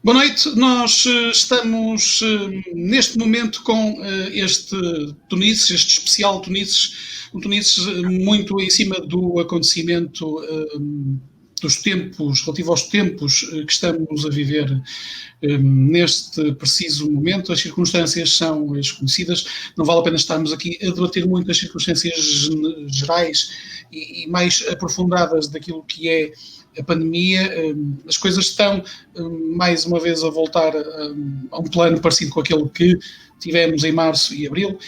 Boa noite, nós estamos neste momento com este Tunices, este especial Tunices, um Tunices muito em cima do acontecimento dos tempos, relativo aos tempos que estamos a viver neste preciso momento. As circunstâncias são as conhecidas, não vale a pena estarmos aqui a debater muito as circunstâncias gerais e mais aprofundadas daquilo que é a pandemia. As coisas estão mais uma vez a voltar a um plano parecido com aquele que tivemos em março e abril.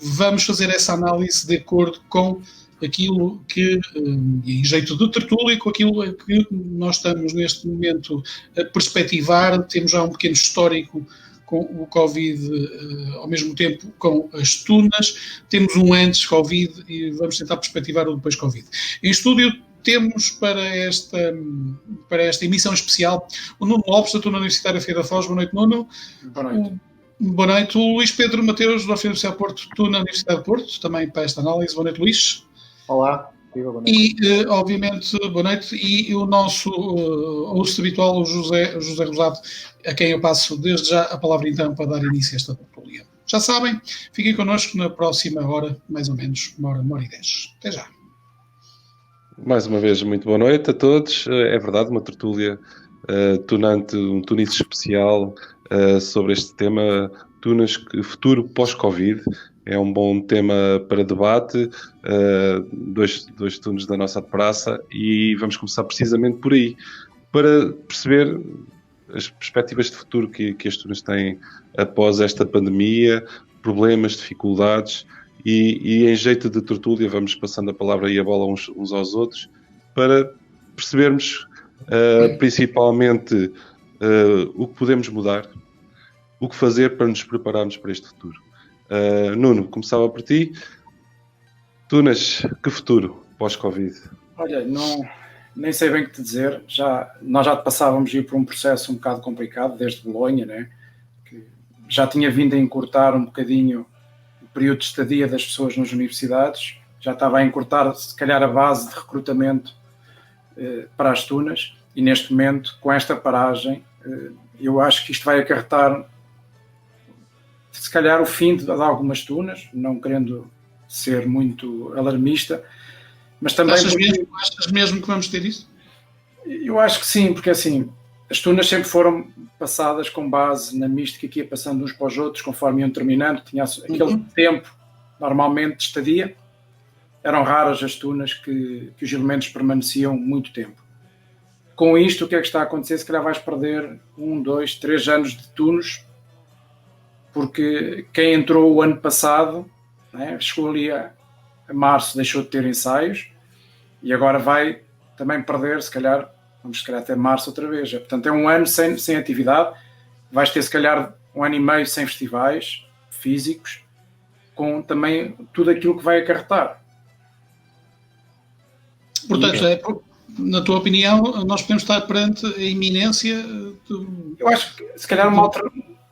Vamos fazer essa análise de acordo com aquilo que, em jeito de tertúlia, com aquilo que nós estamos neste momento a perspectivar. Temos já um pequeno histórico com o Covid, ao mesmo tempo com as tunas. Temos um antes Covid e vamos tentar perspectivar o depois Covid. Em estúdio temos para esta emissão especial o Nuno Lopes, da Tuna Universitária Feira da Foz. Boa noite, Nuno. Boa noite. Boa noite. O Luís Pedro Mateus, da Universidade de Porto, Tuna Universidade de Porto, também para esta análise. Boa noite, Luís. Olá. Boa noite. E, obviamente, boa noite. E o nosso host habitual, o José Rosado, a quem eu passo desde já a palavra então para dar início a esta tertúlia. Já sabem, fiquem connosco na próxima hora, mais ou menos, uma hora e 10. Até já. Mais uma vez, muito boa noite a todos. É verdade, uma tertúlia tunante, um Tunices especial sobre este tema, Tunas, futuro pós-Covid. É um bom tema para debate, dois tunos da nossa praça, e vamos começar precisamente por aí, para perceber as perspectivas de futuro que as tunas têm após esta pandemia, problemas, dificuldades. E em jeito de tertúlia vamos passando a palavra e a bola uns aos outros para percebermos principalmente o que podemos mudar, o que fazer para nos prepararmos para este futuro. Nuno, começava por ti. Tunas, que futuro pós-Covid? Olha, nem sei bem o que te dizer. Nós já passávamos por um processo um bocado complicado desde Bolonha, né? Que já tinha vindo a encurtar um bocadinho o período de estadia das pessoas nas universidades, já estava a encurtar se calhar a base de recrutamento para as tunas, e neste momento, com esta paragem, eu acho que isto vai acarretar se calhar o fim de algumas tunas, não querendo ser muito alarmista, mas também... Achas mesmo que vamos ter isso? Eu acho que sim, porque assim, as tunas sempre foram passadas com base na mística que ia passando uns para os outros, conforme iam terminando, tinha aquele tempo, normalmente, de estadia. Eram raras as tunas que os elementos permaneciam muito tempo. Com isto, o que é que está a acontecer? Se calhar vais perder 1, 2, 3 anos de tunos, porque quem entrou o ano passado, né, chegou ali a março, deixou de ter ensaios, e agora vai também perder, se calhar até março outra vez. Portanto, é um ano sem atividade, vais ter se calhar 1 ano e meio sem festivais físicos, com também tudo aquilo que vai acarretar. Portanto, na tua opinião, nós podemos estar perante a iminência Eu acho que se calhar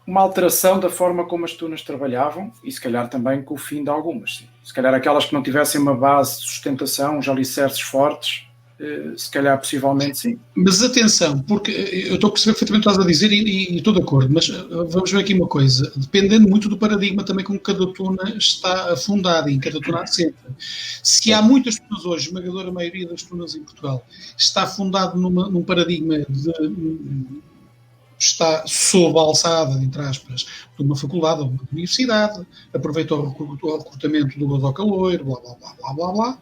uma alteração da forma como as tunas trabalhavam, e se calhar também com o fim de algumas. Sim. Se calhar aquelas que não tivessem uma base de sustentação, uns alicerces fortes, se calhar possivelmente sim. Mas atenção, porque eu estou a perceber perfeitamente o que estás a dizer e estou de acordo, mas vamos ver aqui uma coisa, dependendo muito do paradigma também com que cada tuna está afundada e em cada tuna assenta. Se há muitas tunas hoje, a esmagadora maioria das tunas em Portugal, está fundado num paradigma está sob a alçada, entre aspas, de uma faculdade ou uma universidade, aproveita o recrutamento do Godocaloiro, blá, blá, blá, blá, blá, blá.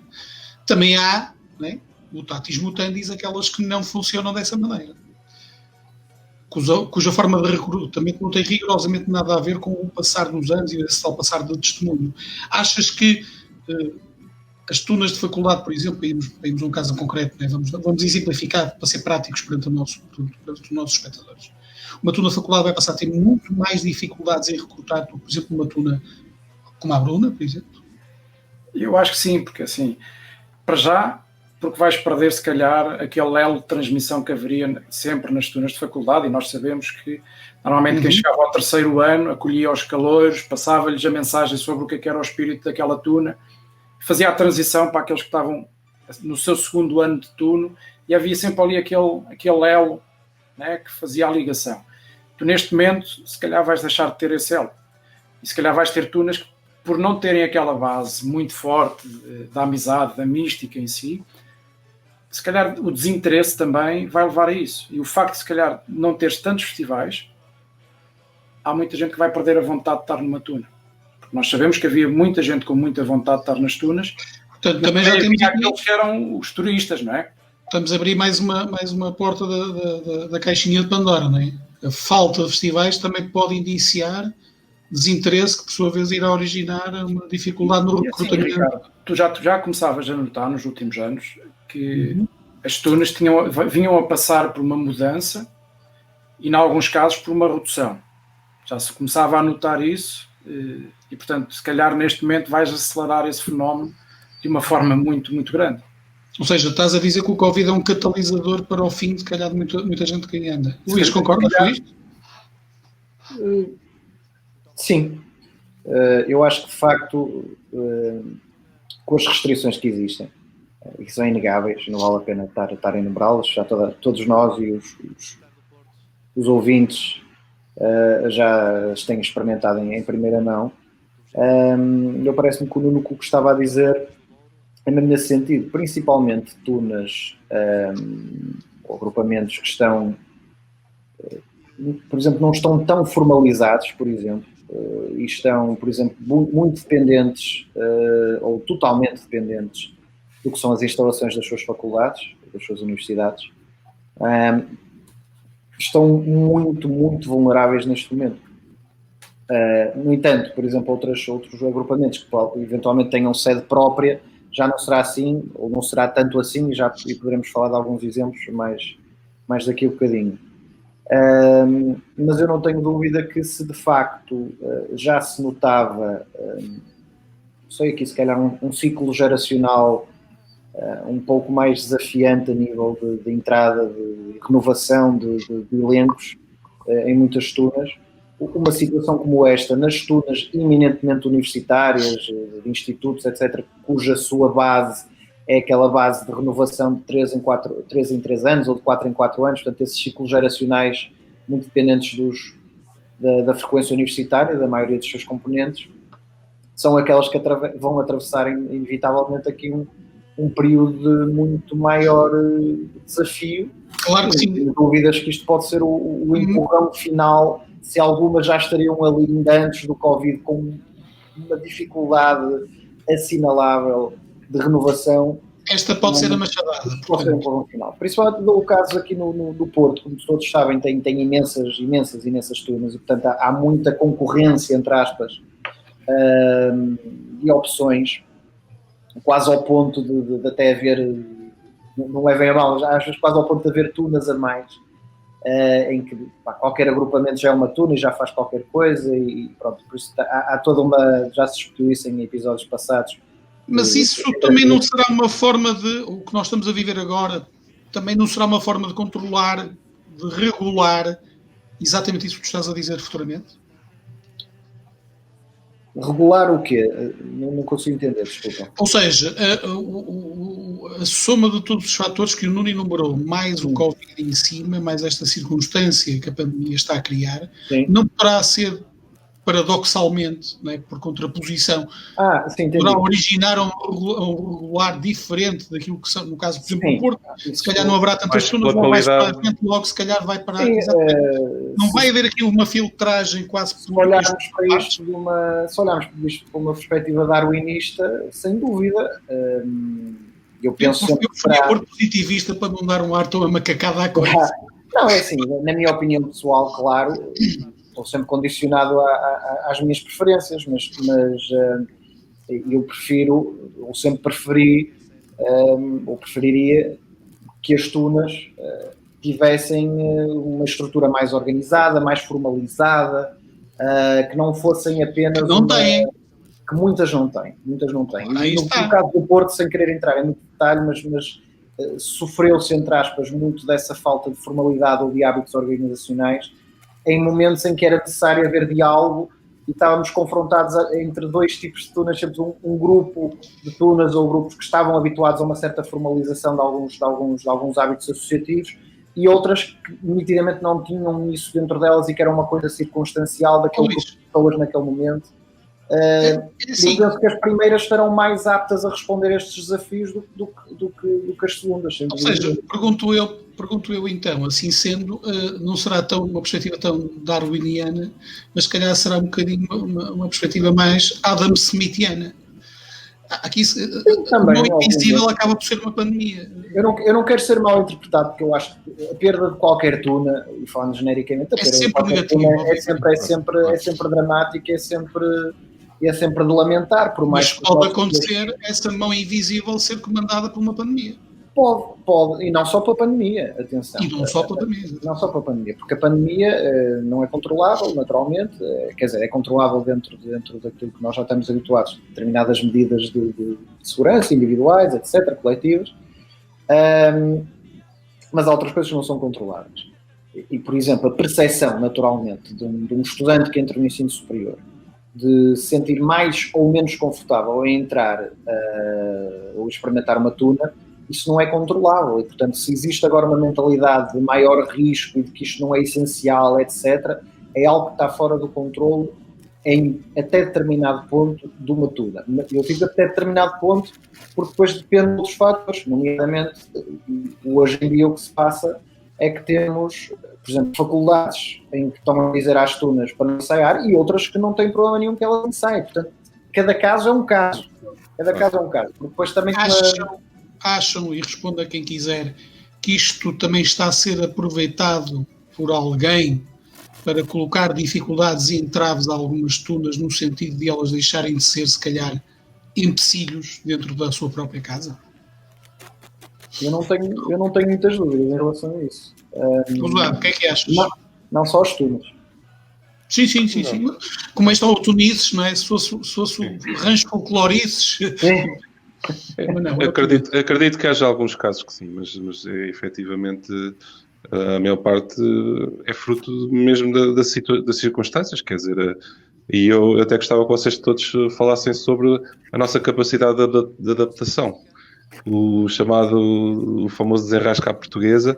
Também há, né, o tatis mutandis, aquelas que não funcionam dessa maneira, cuja forma de recrutamento não tem rigorosamente nada a ver com o passar dos anos e esse tal passar de testemunho. Achas que as tunas de faculdade, por exemplo, para irmos a um caso concreto, né, vamos exemplificar para ser práticos perante os nossos espectadores. Uma tuna de faculdade vai passar a ter muito mais dificuldades em recrutar, por exemplo, uma tuna como a Bruna, por exemplo? Eu acho que sim, porque assim, para já, porque vais perder se calhar aquele elo de transmissão que haveria sempre nas tunas de faculdade, e nós sabemos que normalmente quem chegava ao 3º ano acolhia os calouros, passava-lhes a mensagem sobre o que era o espírito daquela tuna, fazia a transição para aqueles que estavam no seu 2º ano de tuno, e havia sempre ali aquele elo, né, que fazia a ligação. Tu neste momento, se calhar vais deixar de ter esse elo. E se calhar vais ter tunas que, por não terem aquela base muito forte da amizade, da mística em si, se calhar o desinteresse também vai levar a isso. E o facto de se calhar não teres tantos festivais, há muita gente que vai perder a vontade de estar numa tuna. Porque nós sabemos que havia muita gente com muita vontade de estar nas tunas. Portanto, também já temos aqueles que eram os turistas, não é? Estamos a abrir mais uma porta da caixinha de Pandora, não é? A falta de festivais também pode indiciar desinteresse que, por sua vez, irá originar uma dificuldade no recrutamento. Assim, Ricardo, tu já começavas a notar nos últimos anos que as tunas vinham a passar por uma mudança e, em alguns casos, por uma redução. Já se começava a notar isso e, portanto, se calhar neste momento vais acelerar esse fenómeno de uma forma muito, muito grande. Ou seja, estás a dizer que o Covid é um catalisador para o fim, de calhar, de muita gente que aí anda. Luís, concordas com isto? Sim. Eu acho que, de facto, com as restrições que existem, e que são inegáveis, não vale a pena estar a enumerá-las, já todos nós e os ouvintes já as têm experimentado em primeira mão. Eu parece-me que o Nuno Cuco estava a dizer nesse sentido, principalmente tunas ou agrupamentos que estão, por exemplo, não estão tão formalizados, por exemplo, e estão, por exemplo, muito dependentes ou totalmente dependentes do que são as instalações das suas faculdades, das suas universidades, estão muito, muito vulneráveis neste momento. No entanto, por exemplo, outros agrupamentos que eventualmente tenham sede própria, já não será assim, ou não será tanto assim, e poderemos falar de alguns exemplos mais daqui a bocadinho. Mas eu não tenho dúvida que se de facto já se notava, sei aqui se calhar um ciclo geracional um pouco mais desafiante a nível de entrada, de renovação de elencos em muitas tunas. Uma situação como esta, nas tunas eminentemente universitárias, de institutos, etc., cuja sua base é aquela base de renovação de 3 em 3 anos ou de 4 em 4 anos, portanto, esses ciclos geracionais muito dependentes da frequência universitária, da maioria dos seus componentes, são aquelas que vão atravessar inevitavelmente aqui um período de muito maior desafio. Claro que sim. Não tenho dúvidas que isto pode ser o empurrão final, se algumas já estariam ali ainda antes do Covid com uma dificuldade assinalável de renovação. Esta pode ser a machadada. Pode ser um empurrão final. Principalmente no caso aqui no Porto, como todos sabem, tem imensas turmas e, portanto, há muita concorrência, entre aspas, e opções, quase ao ponto de até haver, não levem a mal, às vezes quase ao ponto de haver tunas a mais, em que qualquer agrupamento já é uma tuna e já faz qualquer coisa e pronto, por isso há toda uma, já se discutiu isso em episódios passados. Mas isso também não será uma forma de, o que nós estamos a viver agora, também não será uma forma de controlar, de regular exatamente isso que tu estás a dizer futuramente? Regular o quê? Não consigo entender, desculpa. Ou seja, a soma de todos os fatores que o Nuno enumerou, mais o Covid em cima, mais esta circunstância que a pandemia está a criar, não poderá ser, paradoxalmente, né, por contraposição, poderá originar um regular diferente daquilo que são, no caso, por exemplo, no Porto, se calhar não haverá tantas tunas, não vai para a gente, logo se calhar vai parar. Não vai haver aqui uma filtragem quase por... Se olharmos para isto por uma perspectiva darwinista, sem dúvida, eu penso sempre eu fui a positivista para não dar um ar tão amacacado à coisa. Não, é assim, na minha opinião pessoal, claro, estou sempre condicionado às minhas preferências, mas eu sempre preferiria que as tunas tivessem uma estrutura mais organizada, mais formalizada, que não fossem apenas... Não têm. Que muitas não têm. No caso do Porto, sem querer entrar em muito detalhe, mas sofreu-se, entre aspas, muito dessa falta de formalidade ou de hábitos organizacionais, em momentos em que era necessário haver diálogo e estávamos confrontados entre dois tipos de tunas, sempre um grupo de tunas ou grupos que estavam habituados a uma certa formalização de alguns hábitos associativos e outras que nitidamente não tinham isso dentro delas e que era uma coisa circunstancial daquilo que as pessoas naquele momento. Eu penso que as primeiras estarão mais aptas a responder a estes desafios do que as segundas. Ou seja, pergunto eu então, assim sendo, não será uma perspectiva tão darwiniana, mas se calhar será um bocadinho uma perspectiva mais Adam Smithiana. Aqui também, o invisível acaba por ser uma pandemia. Eu não quero ser mal interpretado, porque eu acho que a perda de qualquer tuna, e falando genericamente, a perda de qualquer tuna é sempre dramática, é sempre de lamentar. Por mais mas pode acontecer essa mão invisível ser comandada por uma pandemia. Pode, e não só pela pandemia, atenção. E não só pela pandemia. Não só pela pandemia, porque a pandemia não é controlável, naturalmente, quer dizer, é controlável dentro daquilo que nós já estamos habituados, determinadas medidas de segurança, individuais, etc., coletivas, mas há outras coisas que não são controladas. E, por exemplo, a percepção, naturalmente, de um estudante que entra no ensino superior, de se sentir mais ou menos confortável em entrar ou experimentar uma tuna, isso não é controlável e, portanto, se existe agora uma mentalidade de maior risco e de que isto não é essencial, etc., é algo que está fora do controle em até determinado ponto de uma tuna. Eu digo até determinado ponto porque depois depende de outros fatores, nomeadamente, hoje em dia o que se passa é que temos, por exemplo, faculdades em que estão a dizer às tunas para não ensaiar e outras que não têm problema nenhum que elas ensaiem. Portanto, cada caso é um caso. Depois também... Acham, e responda a quem quiser, que isto também está a ser aproveitado por alguém para colocar dificuldades e entraves a algumas tunas no sentido de elas deixarem de ser, se calhar, empecilhos dentro da sua própria casa? Eu não tenho muitas dúvidas em relação a isso. Vamos lá, o que é que achas? Não só as tunas. Sim. Como estão o Tunices, não é? Se fosse o rancho folclorices... Acredito que haja alguns casos que sim, mas efetivamente a maior parte é fruto mesmo das circunstâncias, quer dizer, e eu até gostava que vocês todos falassem sobre a nossa capacidade de adaptação, o famoso desenrasca à portuguesa,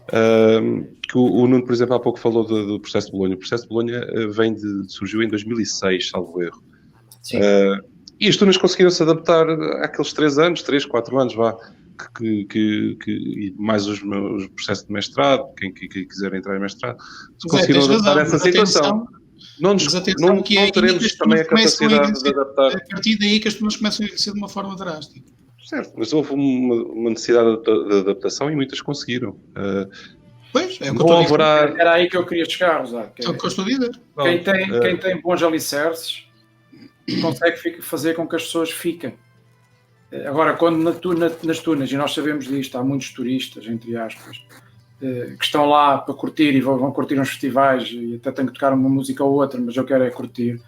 que o Nuno, por exemplo, há pouco falou do processo de Bolonha. O processo de Bolonha surgiu em 2006, salvo erro. Sim. E as tunas conseguiram-se adaptar àqueles 3, 4 anos, e mais os processos de mestrado, quem quiser entrar em mestrado, conseguiram adaptar essa situação. Não teremos também a capacidade de adaptar. A partir daí que as tunas começam a envelhecer de uma forma drástica. Certo, mas houve uma necessidade de adaptação e muitas conseguiram. Pois, é o que eu estou a dizer. Era aí que eu queria chegar, José. É o que eu estou a dizer. Quem tem bons alicerces consegue fazer com que as pessoas fiquem. Agora, quando nas tunas, e nós sabemos disto, há muitos turistas, entre aspas, que estão lá para curtir e vão curtir uns festivais e até têm que tocar uma música ou outra, mas eu quero é curtir.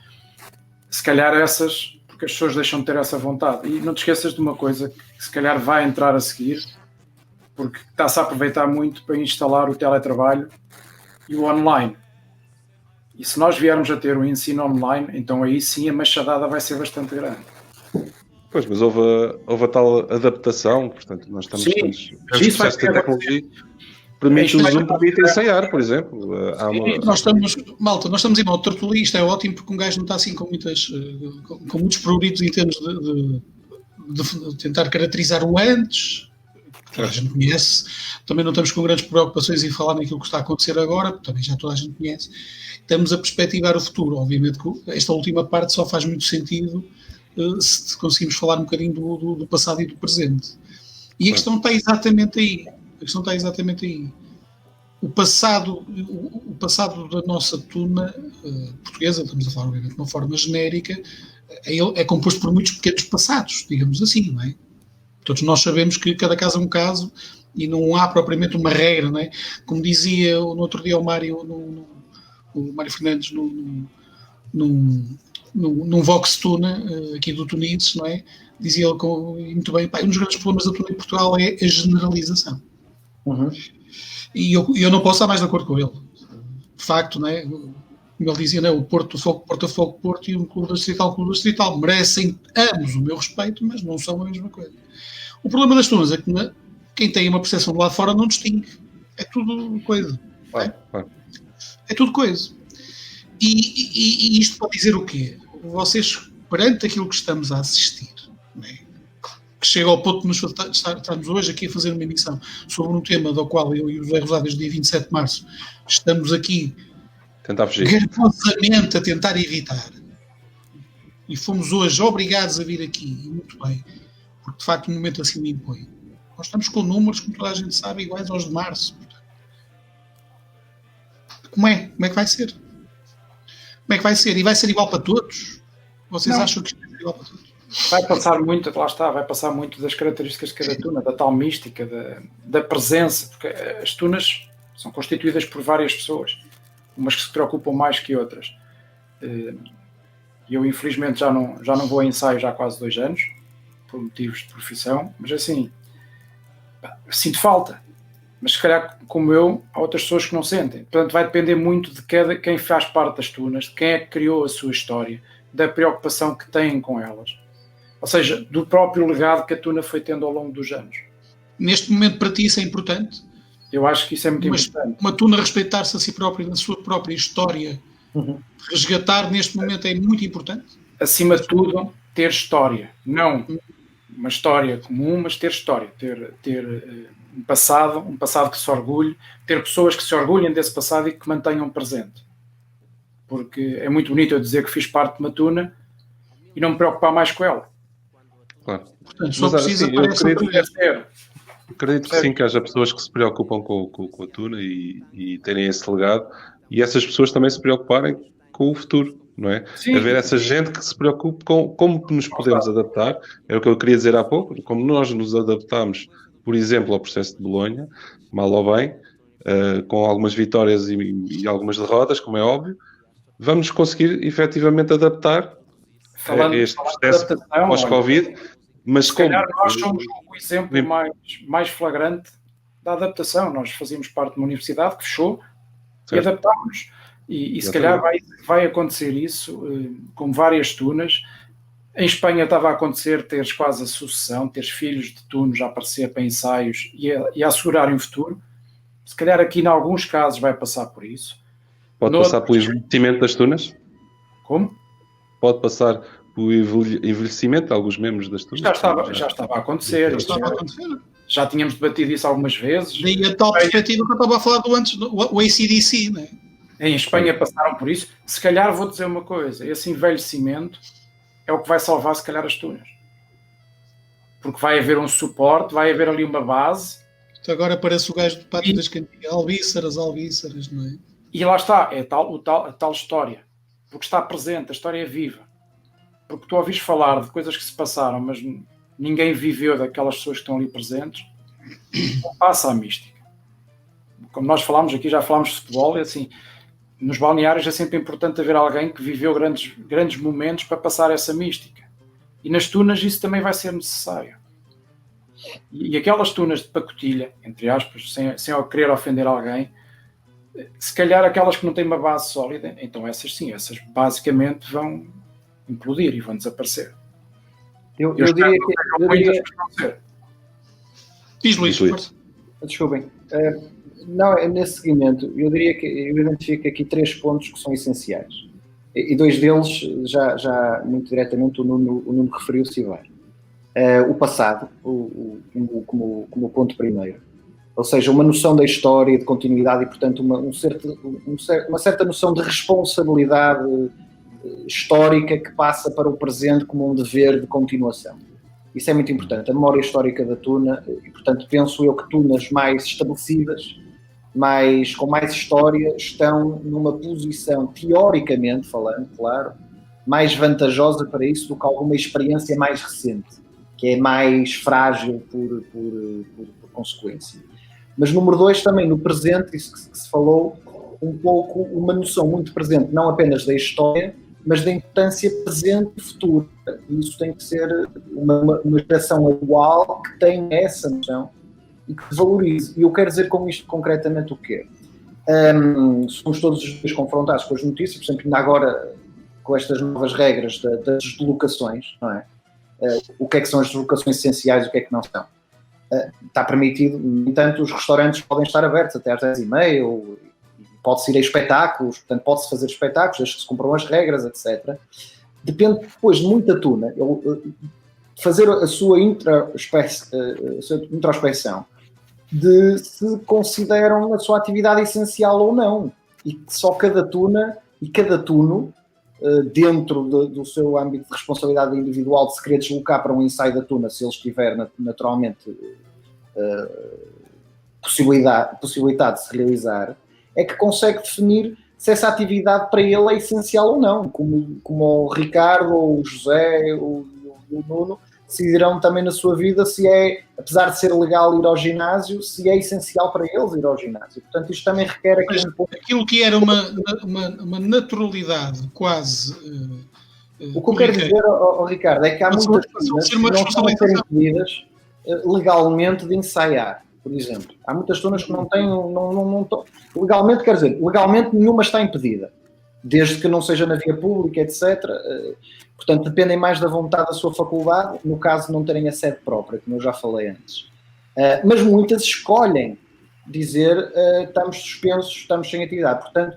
Se calhar essas, porque as pessoas deixam de ter essa vontade. E não te esqueças de uma coisa que se calhar vai entrar a seguir, porque está-se a aproveitar muito para instalar o teletrabalho e o online. E se nós viermos a ter o ensino online, então aí sim a machadada vai ser bastante grande. Pois, mas houve a tal adaptação, portanto, nós estamos todos... O processo de tecnologia permite ensaiar, por exemplo. Nós estamos em modo tertulia, isto é ótimo, porque um gajo não está assim com muitos pruritos em termos de tentar caracterizar o antes, que toda a gente conhece. Também não estamos com grandes preocupações em falar naquilo que está a acontecer agora, porque também já toda a gente conhece. Estamos a perspectivar o futuro. Obviamente que esta última parte só faz muito sentido se conseguimos falar um bocadinho do passado e do presente. E a questão está exatamente aí. O passado da nossa tuna portuguesa, estamos a falar obviamente de uma forma genérica, é composto por muitos pequenos passados, digamos assim, não é? Todos nós sabemos que cada caso é um caso e não há propriamente uma regra, não é? Como dizia no outro dia o Mário Fernandes num Vox Tuna aqui do Tunices, não é? Dizia ele muito bem, um dos grandes problemas da tuna em Portugal é a generalização. Uhum. E eu não posso estar mais de acordo com ele. De facto, não é? Como ele dizia, não é? O Porto Porto e o Clube Distrital merecem ambos o meu respeito, mas não são a mesma coisa. O problema das tunas é que quem tem uma percepção do lado de fora não distingue. É tudo coisa. Claro. É tudo coisa. E isto pode dizer o quê? Vocês, perante aquilo que estamos a assistir, né, que chega ao ponto de estarmos hoje aqui a fazer uma emissão sobre um tema do qual eu e o José Rosado, desde dia 27 de março, estamos aqui garbosamente a tentar evitar. E fomos hoje obrigados a vir aqui, e muito bem, porque de facto o momento assim o impõe. Nós estamos com números, como toda a gente sabe, iguais aos de março. Como é que vai ser? Como é que vai ser? E vai ser igual para todos? Vocês acham que isto vai ser igual para todos? Vai passar muito, lá está, vai passar muito das características de cada tuna, da tal mística, da presença, porque as tunas são constituídas por várias pessoas, umas que se preocupam mais que outras. Eu, infelizmente, já não vou a ensaio já há quase 2 anos, por motivos de profissão, mas assim, sinto falta. Mas se calhar, como eu, há outras pessoas que não sentem. Portanto, vai depender muito de quem faz parte das tunas, de quem é que criou a sua história, da preocupação que têm com elas. Ou seja, do próprio legado que a tuna foi tendo ao longo dos anos. Neste momento, para ti, isso é importante? Eu acho que isso é muito importante. Uma tuna respeitar-se a si própria, na sua própria história, resgatar neste momento é muito importante? Acima de tudo, ter história. Não uma história comum, mas ter história. Ter um passado que se orgulhe, ter pessoas que se orgulhem desse passado e que mantenham presente. Porque é muito bonito eu dizer que fiz parte de uma tuna e não me preocupar mais com ela. Claro. Portanto, só precisa acredito que sim, que haja pessoas que se preocupam com a tuna e terem esse legado, e essas pessoas também se preocuparem com o futuro, não é? Sim. Haver essa gente que se preocupe com como nos podemos adaptar, é o que eu queria dizer há pouco, como nós nos adaptamos, por exemplo, ao processo de Bolonha, mal ou bem, com algumas vitórias e algumas derrotas, como é óbvio, vamos conseguir efetivamente adaptar a este processo pós-Covid. Mas se calhar nós somos o exemplo mais flagrante da adaptação. Nós fazíamos parte de uma universidade que fechou, certo, e adaptámos. E se calhar vai acontecer isso com várias tunas. Em Espanha estava a acontecer teres quase a sucessão, teres filhos de tunos a aparecer para ensaios e a assegurarem o futuro. Se calhar aqui, em alguns casos, vai passar por isso. Pode passar pelo envelhecimento das tunas? Como? Pode passar pelo envelhecimento de alguns membros das tunas? Já estava a acontecer. Já tínhamos debatido isso algumas vezes. E a tal perspectiva que eu estava a falar do antes, o AC/DC, não é? Em Espanha passaram por isso. Se calhar vou dizer uma coisa, esse envelhecimento é o que vai salvar, se calhar, as tunas. Porque vai haver um suporte, vai haver ali uma base. Agora parece o gajo do Pátio das Cantigas. Alvíceras, não é? E lá está, é a tal história. Porque está presente, a história é viva. Porque tu ouviste falar de coisas que se passaram, mas ninguém viveu daquelas pessoas que estão ali presentes, não passa a mística. Como nós falámos aqui, já falámos de futebol, é assim, nos balneários é sempre importante haver alguém que viveu grandes momentos para passar essa mística. E nas tunas isso também vai ser necessário. E aquelas tunas de pacotilha, entre aspas, sem querer ofender alguém, se calhar aquelas que não têm uma base sólida, então essas basicamente vão implodir e vão desaparecer. Eu diria que... Diz, Luís. Desculpem. Não, nesse seguimento, eu diria que eu identifico aqui 3 pontos que são essenciais. E 2 deles, já muito diretamente, o Nuno referiu-se bem. O passado, como ponto primeiro. Ou seja, uma noção da história, de continuidade e, portanto, uma certa noção de responsabilidade histórica que passa para o presente como um dever de continuação. Isso é muito importante. A memória histórica da tuna, e, portanto, penso eu que tunas mais estabelecidas, com mais história, estão numa posição, teoricamente falando, claro, mais vantajosa para isso do que alguma experiência mais recente, que é mais frágil por consequência. Mas número 2, também no presente, isso que se falou, um pouco uma noção muito presente, não apenas da história, mas da importância presente e futura. E isso tem que ser uma geração atual que tenha essa noção e que valorize. E eu quero dizer com isto concretamente o quê? Somos todos os dias confrontados com as notícias, por exemplo, ainda agora com estas novas regras das deslocações, não é? O que é que são as deslocações essenciais e o que é que não são. está permitido. No entanto, os restaurantes podem estar abertos até às 10h30, pode-se ir a espetáculos, portanto pode-se fazer espetáculos, desde que se cumpram as regras, etc. Depende depois de muita tuna, fazer a sua introspecção de se consideram a sua atividade essencial ou não, e que só cada tuna e cada tuno, dentro do seu âmbito de responsabilidade individual, de se querer deslocar para um ensaio da tuna, se ele estiver naturalmente possibilidade de se realizar, é que consegue definir se essa atividade para ele é essencial ou não, como o Ricardo, ou o José, ou o Nuno, decidirão também na sua vida se é, apesar de ser legal ir ao ginásio, se é essencial para eles ir ao ginásio. Portanto, isto também requer aqui um pouco... Aquilo que era uma naturalidade quase... O que eu quero dizer, Ricardo, é que há muitas tunas que não estão a ser impedidas legalmente de ensaiar, por exemplo. Há muitas tunas que não têm... legalmente, quer dizer, legalmente nenhuma está impedida, desde que não seja na via pública, etc. Portanto, dependem mais da vontade da sua faculdade, no caso de não terem a sede própria, como eu já falei antes. Mas muitas escolhem dizer estamos suspensos, estamos sem atividade. Portanto,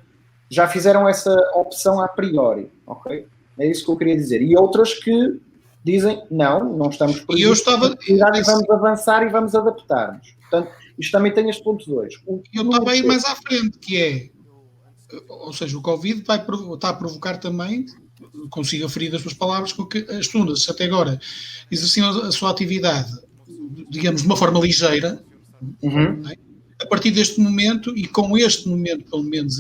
já fizeram essa opção a priori, ok? É isso que eu queria dizer. E outras que dizem, não estamos por e vamos avançar e vamos adaptar-nos. Portanto, isto também tem este ponto 2. Eu estava aí mais à frente, que é, ou seja, o Covid está a provocar também, consigo aferir das suas palavras, com que as tunas até agora exerciam a sua atividade, digamos, de uma forma ligeira, a partir deste momento, e com este momento, pelo menos,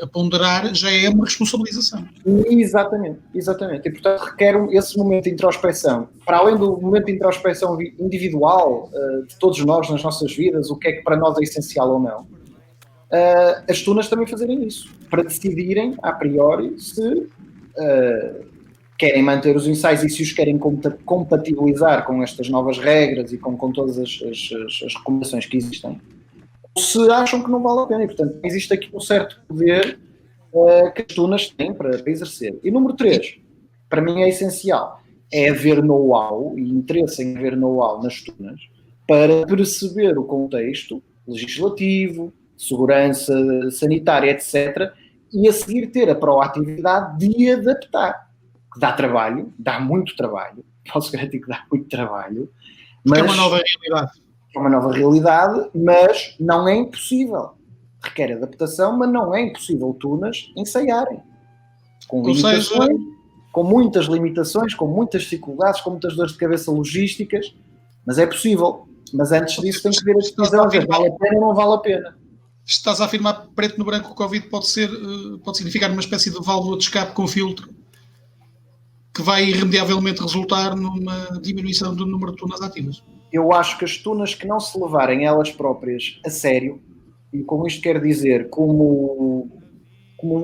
a ponderar, já é uma responsabilização. Exatamente. E, portanto, requer esse momento de introspecção. Para além do momento de introspecção individual de todos nós nas nossas vidas, o que é que para nós é essencial ou não, as tunas também fazerem isso, para decidirem, a priori, se querem manter os ensaios e se os querem compatibilizar com estas novas regras e com todas as recomendações que existem, ou se acham que não vale a pena. E, portanto, existe aqui um certo poder que as tunas têm para exercer. E número 3, para mim é essencial, é haver know-how e interesse em haver know-how nas tunas para perceber o contexto legislativo, segurança sanitária, etc., e a seguir ter a proatividade de adaptar. Dá trabalho, dá muito trabalho, posso garantir que dá muito trabalho. Mas é uma nova realidade. É uma nova realidade, mas não é impossível. Requer adaptação, mas não é impossível tunas ensaiarem. Com limitações, com muitas limitações, com muitas dificuldades, com muitas dores de cabeça logísticas, mas é possível. Mas antes disso tem que ver a decisão, vale a pena ou não vale a pena. Estás a afirmar preto no branco que o Covid pode significar uma espécie de válvula de escape com filtro que vai irremediavelmente resultar numa diminuição do número de tunas ativas. Eu acho que as tunas que não se levarem elas próprias a sério, e com isto quero dizer como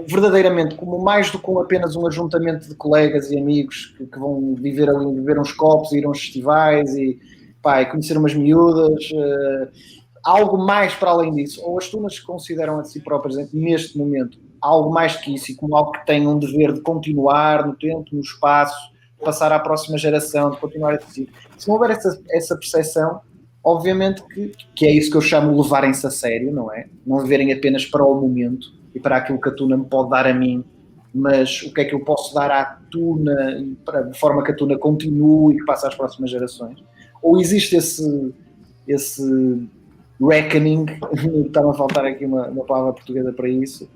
verdadeiramente, como mais do que apenas um ajuntamento de colegas e amigos que vão viver ali, beber uns copos, ir a uns festivais e conhecer umas miúdas, algo mais para além disso, ou as tunas que consideram a si próprias neste momento algo mais que isso, e como algo que tem um dever de continuar no tempo, no espaço, de passar à próxima geração, de continuar a decidir. Se não houver essa percepção, obviamente que é isso que eu chamo de levarem-se a sério, não é? Não viverem apenas para o momento e para aquilo que a tuna me pode dar a mim, mas o que é que eu posso dar à tuna de forma que a tuna continue e que passe às próximas gerações. Ou existe esse reckoning, está-me a faltar aqui uma palavra portuguesa para isso,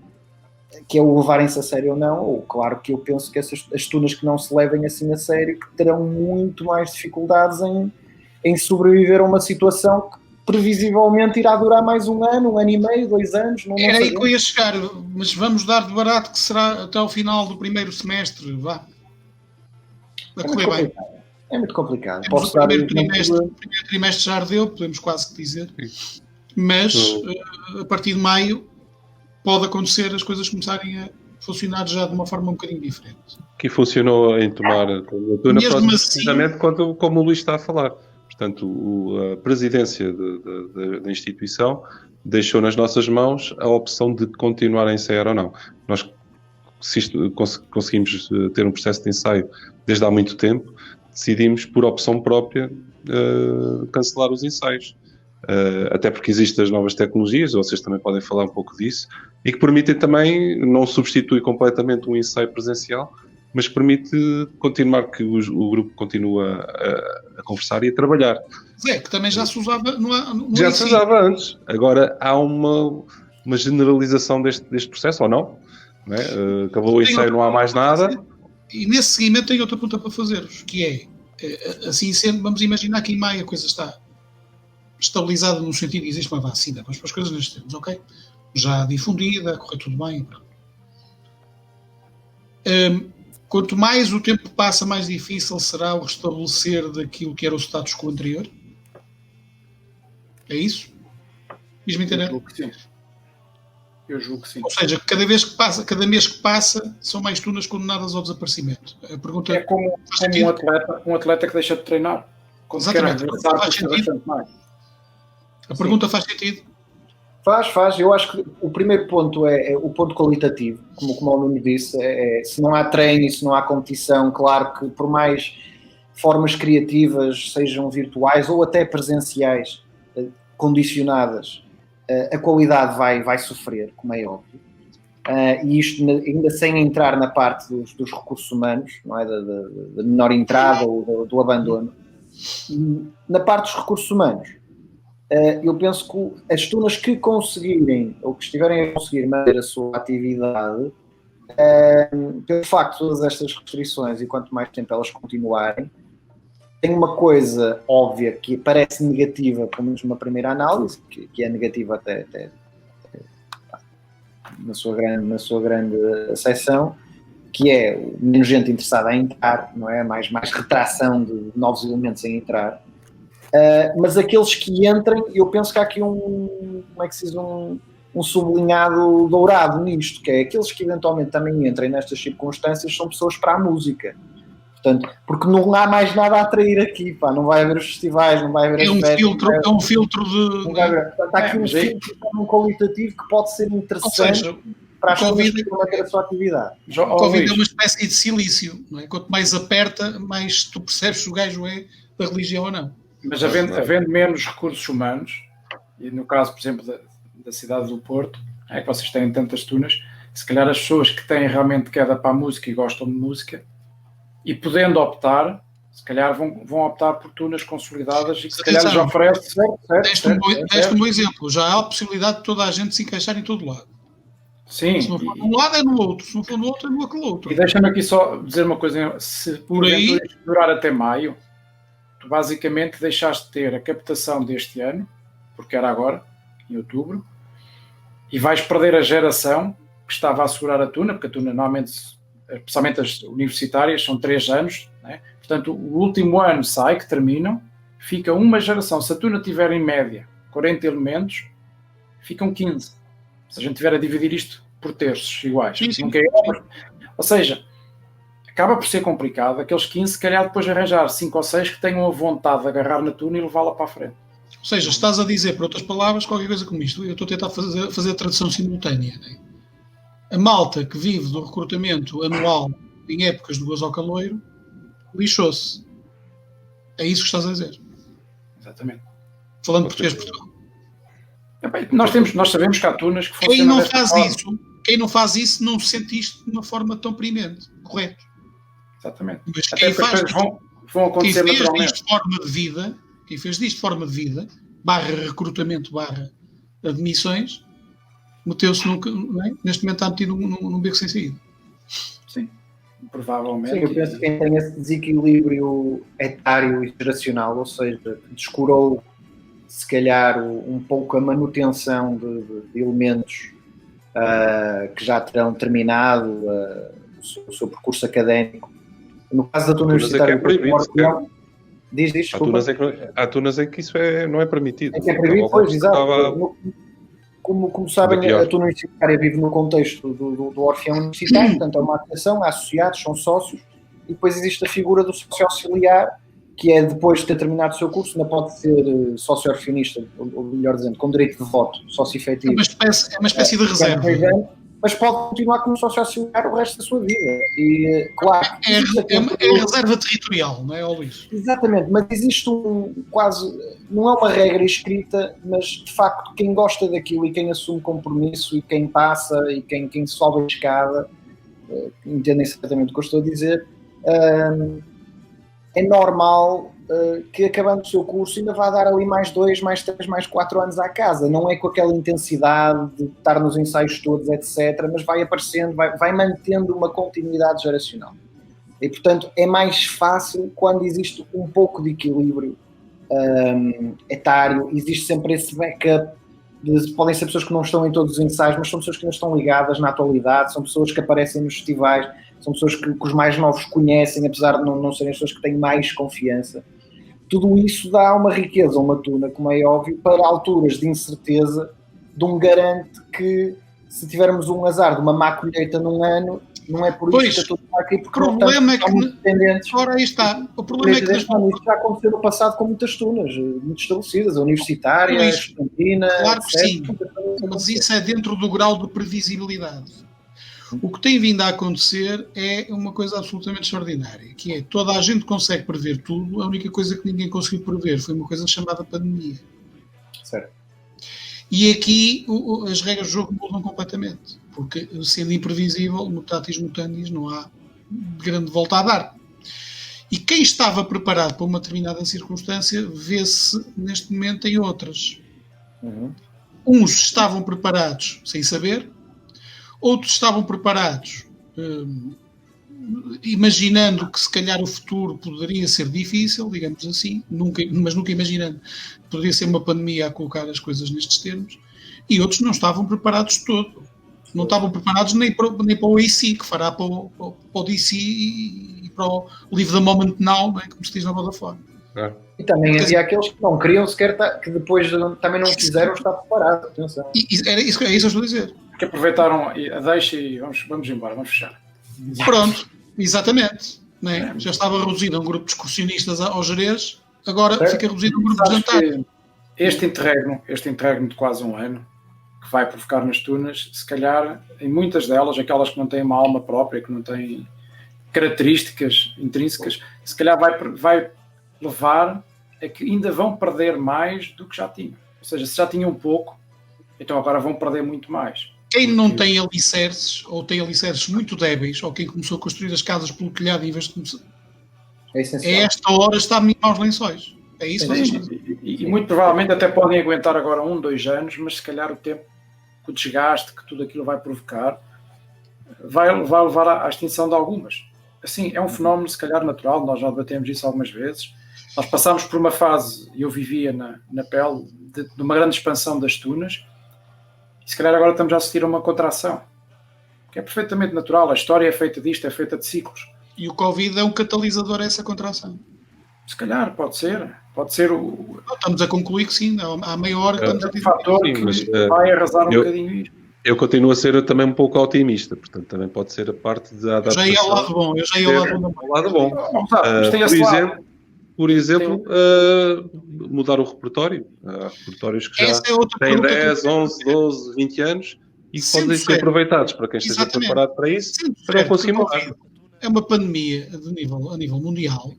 que é o levarem-se a sério ou não, ou claro que eu penso que as tunas que não se levem assim a sério que terão muito mais dificuldades em sobreviver a uma situação que previsivelmente irá durar mais um ano e meio, 2 anos. Não Era aí que eu ia chegar, mas vamos dar de barato que será até ao final do primeiro semestre, vá. É muito complicado. O primeiro trimestre já ardeu, podemos quase que dizer, mas a partir de maio pode acontecer as coisas começarem a funcionar já de uma forma um bocadinho diferente. Que funcionou em tomar a tuna precisamente como o Luís está a falar. Portanto, a presidência da instituição deixou nas nossas mãos a opção de continuar a ensaiar ou não. Nós conseguimos ter um processo de ensaio desde há muito tempo. decidimos, por opção própria, cancelar os ensaios. Até porque existem as novas tecnologias, vocês também podem falar um pouco disso, e que permitem também, não substitui completamente um ensaio presencial, mas permite continuar, que o grupo continua a conversar e a trabalhar. Que também já se usava já se usava antes. Agora há uma generalização deste processo, ou não? Não é? Acabou o ensaio, não há mais nada. E nesse seguimento tenho outra pergunta para fazer-vos, que é, assim sendo, vamos imaginar que em maio a coisa está estabilizada no sentido de existe uma vacina, vamos para as coisas nestes termos, ok? Já difundida, corre tudo bem. Quanto mais o tempo passa, mais difícil será o restabelecer daquilo que era o status quo anterior? É isso? Diz-me entender? Eu julgo que sim. Ou seja, cada mês que passa, são mais tunas condenadas ao desaparecimento. A pergunta é como um atleta que deixa de treinar. Exatamente. A pergunta faz sentido? Faz. Eu acho que o primeiro ponto é o ponto qualitativo, como o Nuno disse. Se não há treino, se não há competição, claro que por mais formas criativas, sejam virtuais ou até presenciais, condicionadas, a qualidade vai sofrer, como é óbvio. E isto ainda sem entrar na parte dos recursos humanos, não é? Da menor entrada ou do abandono. E na parte dos recursos humanos, eu penso que as tunas que conseguirem ou que estiverem a conseguir manter a sua atividade, pelo facto de todas estas restrições e quanto mais tempo elas continuarem, tem uma coisa óbvia que parece negativa, pelo menos numa primeira análise, que é negativa até na sua grande acessão, que é menos gente interessada em entrar, não é? Mais retração de novos elementos em entrar. Mas aqueles que entrem, eu penso que há aqui um sublinhado dourado nisto, que é aqueles que eventualmente também entrem nestas circunstâncias são pessoas para a música. Portanto, porque não há mais nada a atrair aqui, pá, não vai haver os festivais, não vai haver as festas. É um filtro de... Portanto, há aqui um filtro qualitativo que pode ser interessante para as pessoas que vão manter a sua atividade. O Covid é uma espécie de silício, não é? Quanto mais aperta, mais tu percebes se o gajo é da religião ou não. Mas havendo menos recursos humanos, e no caso, por exemplo, da cidade do Porto, é que vocês têm tantas tunas, se calhar as pessoas que têm realmente queda para a música e gostam de música, e podendo optar, se calhar vão optar por tunas consolidadas e que se calhar já oferece. Deste um bom exemplo, já há a possibilidade de toda a gente se encaixar em todo lado. Sim. Se não for num lado é no outro, se não for no outro é no aquele outro. E deixa-me aqui só dizer uma coisa, se por aí durar até maio, tu basicamente deixaste de ter a captação deste ano, porque era agora, em outubro, e vais perder a geração que estava a assegurar a tuna, porque a tuna normalmente, especialmente as universitárias, são 3 anos, né? Portanto o último ano sai, que terminam, fica uma geração. Se a tuna tiver em média 40 elementos, ficam 15. Se a gente tiver a dividir isto por terços iguais. Sim. Ou seja, acaba por ser complicado aqueles 15, se calhar depois arranjar 5 ou 6 que tenham a vontade de agarrar na tuna e levá-la para a frente. Ou seja, estás a dizer, por outras palavras, qualquer coisa como isto. Eu estou a tentar fazer a tradução simultânea. Né? A malta que vive do recrutamento anual em épocas do gozo ao caloiro lixou-se. É isso que estás a dizer. Exatamente. Falando português de Portugal. Nós sabemos que há tunas que funcionam. Quem não faz isso não sente isto de uma forma tão premente. Correto. Exatamente. Mas quem vão acontecer naturalmente. Quem fez disto forma de vida, / recrutamento, / admissões, meteu-se neste momento está metido num beco sem saída. Sim, provavelmente. Sim, eu penso que quem tem esse desequilíbrio etário e geracional, ou seja, descurou se calhar um pouco a manutenção de elementos que já terão terminado o seu percurso académico. No caso da tua universitária, diz, há tunas em que isso não é permitido. É proibido, pois, exato. Como sabem, a tua universitária vive no contexto do Orfeão Universitário, portanto é uma associação, há associados, são sócios, e depois existe a figura do sócio auxiliar, que é depois de ter terminado o seu curso, ainda pode ser sócio orfeonista, ou melhor dizendo, com direito de voto, sócio efetivo. É uma espécie de reserva. mas pode continuar como sócio auxiliar o resto da sua vida. E, claro, é reserva territorial, não é, Luís? Exatamente, mas existe não é uma regra escrita, mas de facto quem gosta daquilo e quem assume compromisso e quem passa e quem sobe a escada, entendem certamente o que eu estou a dizer, é normal que acabando o seu curso ainda vá dar ali mais 2, mais 3, mais 4 anos à casa. Não é com aquela intensidade de estar nos ensaios todos, etc., mas vai aparecendo, vai mantendo uma continuidade geracional. E, portanto, é mais fácil quando existe um pouco de equilíbrio etário, existe sempre esse backup. Podem ser pessoas que não estão em todos os ensaios, mas são pessoas que ainda estão ligadas na atualidade, são pessoas que aparecem nos festivais, são pessoas que os mais novos conhecem, apesar de não serem as pessoas que têm mais confiança. Tudo isso dá uma riqueza, uma tuna, como é óbvio, para alturas de incerteza, de um garante que, se tivermos um azar de uma má colheita num ano, não é por isso que tudo está aqui, porque o problema é que dependentes. Ora, aí está. O problema é que isso já aconteceu no passado com muitas tunas, muito estabelecidas, a universitária, a estudantina. Claro que sim, mas isso é dentro do grau de previsibilidade. O que tem vindo a acontecer é uma coisa absolutamente extraordinária, que é toda a gente consegue prever tudo, a única coisa que ninguém conseguiu prever foi uma coisa chamada pandemia. Certo. E aqui as regras do jogo mudam completamente, porque sendo imprevisível, mutatis mutandis, não há grande volta a dar. E quem estava preparado para uma determinada circunstância vê-se neste momento em outras. Uns estavam preparados sem saber, outros estavam preparados imaginando que se calhar o futuro poderia ser difícil, digamos assim, mas nunca imaginando que poderia ser uma pandemia a colocar as coisas nestes termos, e outros não estavam preparados todo. Não estavam preparados nem para o AC, que fará para o DC e para o Live the Moment Now, não é? Como se diz na Vodafone. E também havia aqueles que não queriam sequer, que depois também não quiseram estar preparados. Atenção. É isso que eu estou a dizer. Que aproveitaram a deixa e vamos embora, vamos fechar. Pronto, exatamente. Não é? Já estava reduzido a um grupo de excursionistas ao Jerez, agora fica reduzido a um grupo de jantar. Este interregno de quase um ano, que vai provocar nas tunas, se calhar, em muitas delas, aquelas que não têm uma alma própria, que não têm características intrínsecas, se calhar vai levar a que ainda vão perder mais do que já tinham. Ou seja, se já tinham pouco, então agora vão perder muito mais. Quem não tem alicerces, ou tem alicerces muito débeis, ou quem começou a construir as casas pelo telhado em vez de começar, é esta hora está aos lençóis. É isso que vocês fazem. E muito provavelmente até podem aguentar agora 1, 2 anos, mas se calhar o tempo, o desgaste que tudo aquilo vai provocar, vai levar à extinção de algumas. Assim, é um fenómeno se calhar natural, nós já debatemos isso algumas vezes. Nós passámos por uma fase, e eu vivia na pele, de uma grande expansão das tunas, e se calhar agora estamos a assistir a uma contração, que é perfeitamente natural. A história é feita disto, é feita de ciclos. E o Covid é um catalisador a essa contração. Se calhar, pode ser o... Estamos a concluir que sim, há meia hora que estamos a dizer. Fator que vai arrasar um bocadinho isto. Eu continuo a ser também um pouco otimista, portanto também pode ser a parte da adaptação. Eu já ia ao lado bom. Por exemplo, mudar o repertório. Há repertórios que já têm 10, 11, 12, 20 anos e que podem ser aproveitados para quem esteja preparado para isso, para não conseguir mudar. É uma pandemia a nível mundial.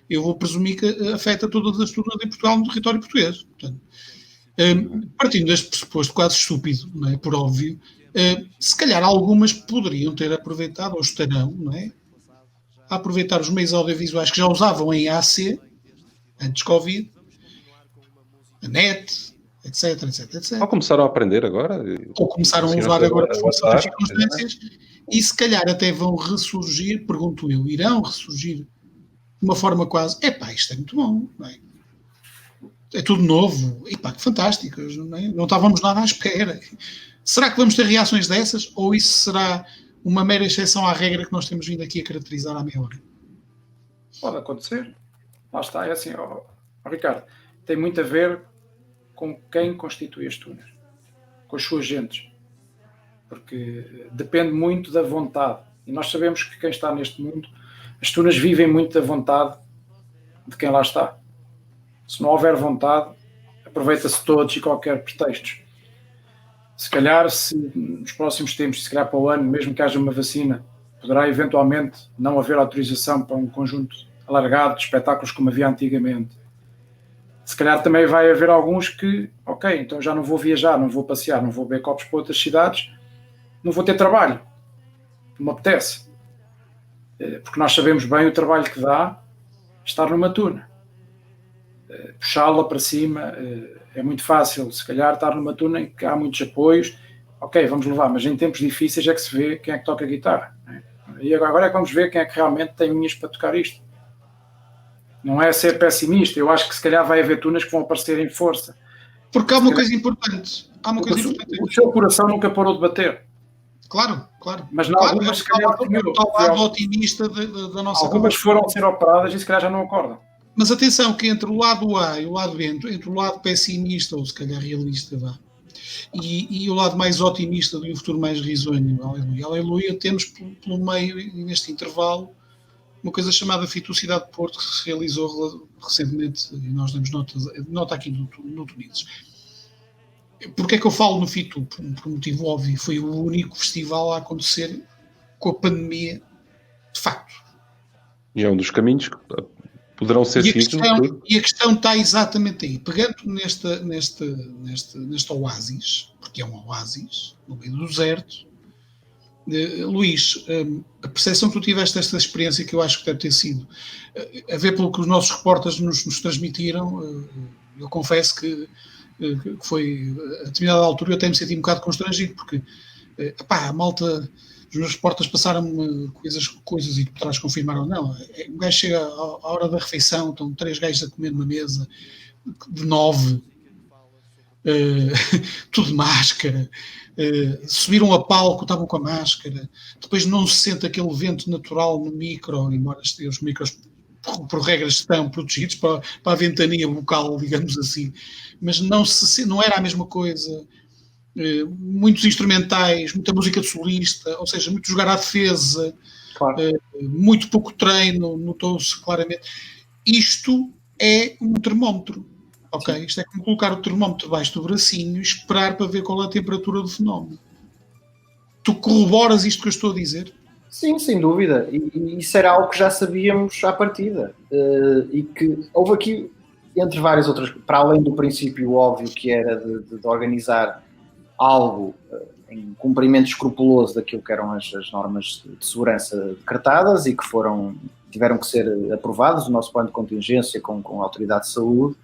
Eu vou presumir que afeta todas as tunas em Portugal no território português. Portanto, partindo deste pressuposto quase estúpido, não é? Por óbvio, se calhar algumas poderiam ter aproveitado, ou estarão, não é? A aproveitar os meios audiovisuais que já usavam em AC, antes Covid, a net, etc. Ou começaram a aprender agora. Ou começaram a usar agora por força das circunstâncias, e se calhar até vão ressurgir, pergunto eu, irão ressurgir de uma forma quase, isto é muito bom, não é? É tudo novo, que fantástico, não estávamos nada à espera. Será que vamos ter reações dessas, ou isso será uma mera exceção à regra que nós temos vindo aqui a caracterizar à meia hora? Pode acontecer. Lá está, é assim, Ricardo, tem muito a ver com quem constitui as tunas, com as suas gentes, porque depende muito da vontade, e nós sabemos que quem está neste mundo, as tunas vivem muito da vontade de quem lá está. Se não houver vontade, aproveita-se todos e qualquer pretextos. Se calhar, se nos próximos tempos, se calhar para o ano, mesmo que haja uma vacina, poderá eventualmente não haver autorização para um conjunto alargado de espetáculos como havia antigamente. Se calhar também vai haver alguns que, ok, então já não vou viajar, não vou passear, não vou beber copos para outras cidades, não vou ter trabalho, não me apetece. Porque nós sabemos bem o trabalho que dá estar numa tuna. Puxá-la para cima é muito fácil, se calhar estar numa tuna em que há muitos apoios, ok, vamos levar, mas em tempos difíceis é que se vê quem é que toca a guitarra, né? E agora é que vamos ver quem é que realmente tem unhas para tocar isto. Não é ser pessimista, eu acho que se calhar vai haver tunas que vão aparecer em força. Porque há uma coisa importante. O seu coração nunca parou de bater. Claro. Mas não, claro, algumas, se calhar, ao lado otimista da nossa algumas foram ser operadas e se calhar já não acordam. Mas atenção que entre o lado A e o lado B, entre o lado pessimista, ou se calhar realista, e o lado mais otimista de um futuro mais risonho, aleluia, temos pelo meio, neste intervalo, uma coisa chamada Fitocidade de Porto, que se realizou recentemente, e nós damos nota aqui no Tunísios. Porquê é que eu falo no FITU? Por um motivo óbvio, foi o único festival a acontecer com a pandemia, de facto. E é um dos caminhos que poderão ser seguidos. E a questão está exatamente aí. Pegando neste oásis, porque é um oásis, no meio do deserto, Luís, a percepção que tu tiveste desta experiência, que eu acho que deve ter sido, a ver pelo que os nossos repórteres nos transmitiram, eu confesso que foi, a determinada altura, eu até me senti um bocado constrangido, porque a malta, os meus repórteres passaram-me coisas e tu poderás confirmar ou não. O gajo chega à hora da refeição, estão 3 gajos a comer numa mesa de 9, tudo de máscara, subiram a palco, estavam com a máscara, depois não se sente aquele vento natural no micro, embora os micros por regras estão protegidos para a ventania bucal, digamos assim, mas não era a mesma coisa. Muitos instrumentais, muita música de solista, ou seja, muito jogar à defesa, claro. Muito pouco treino, notou-se claramente. Isto é um termómetro, ok? Sim. Isto é como colocar o termómetro debaixo do bracinho e esperar para ver qual é a temperatura do fenómeno. Tu corroboras isto que eu estou a dizer? Sim, sem dúvida. E isso era algo que já sabíamos à partida. E que houve aqui, entre várias outras, para além do princípio óbvio que era de organizar algo em cumprimento escrupuloso daquilo que eram as normas de segurança decretadas e que tiveram que ser aprovadas, o nosso plano de contingência com a Autoridade de Saúde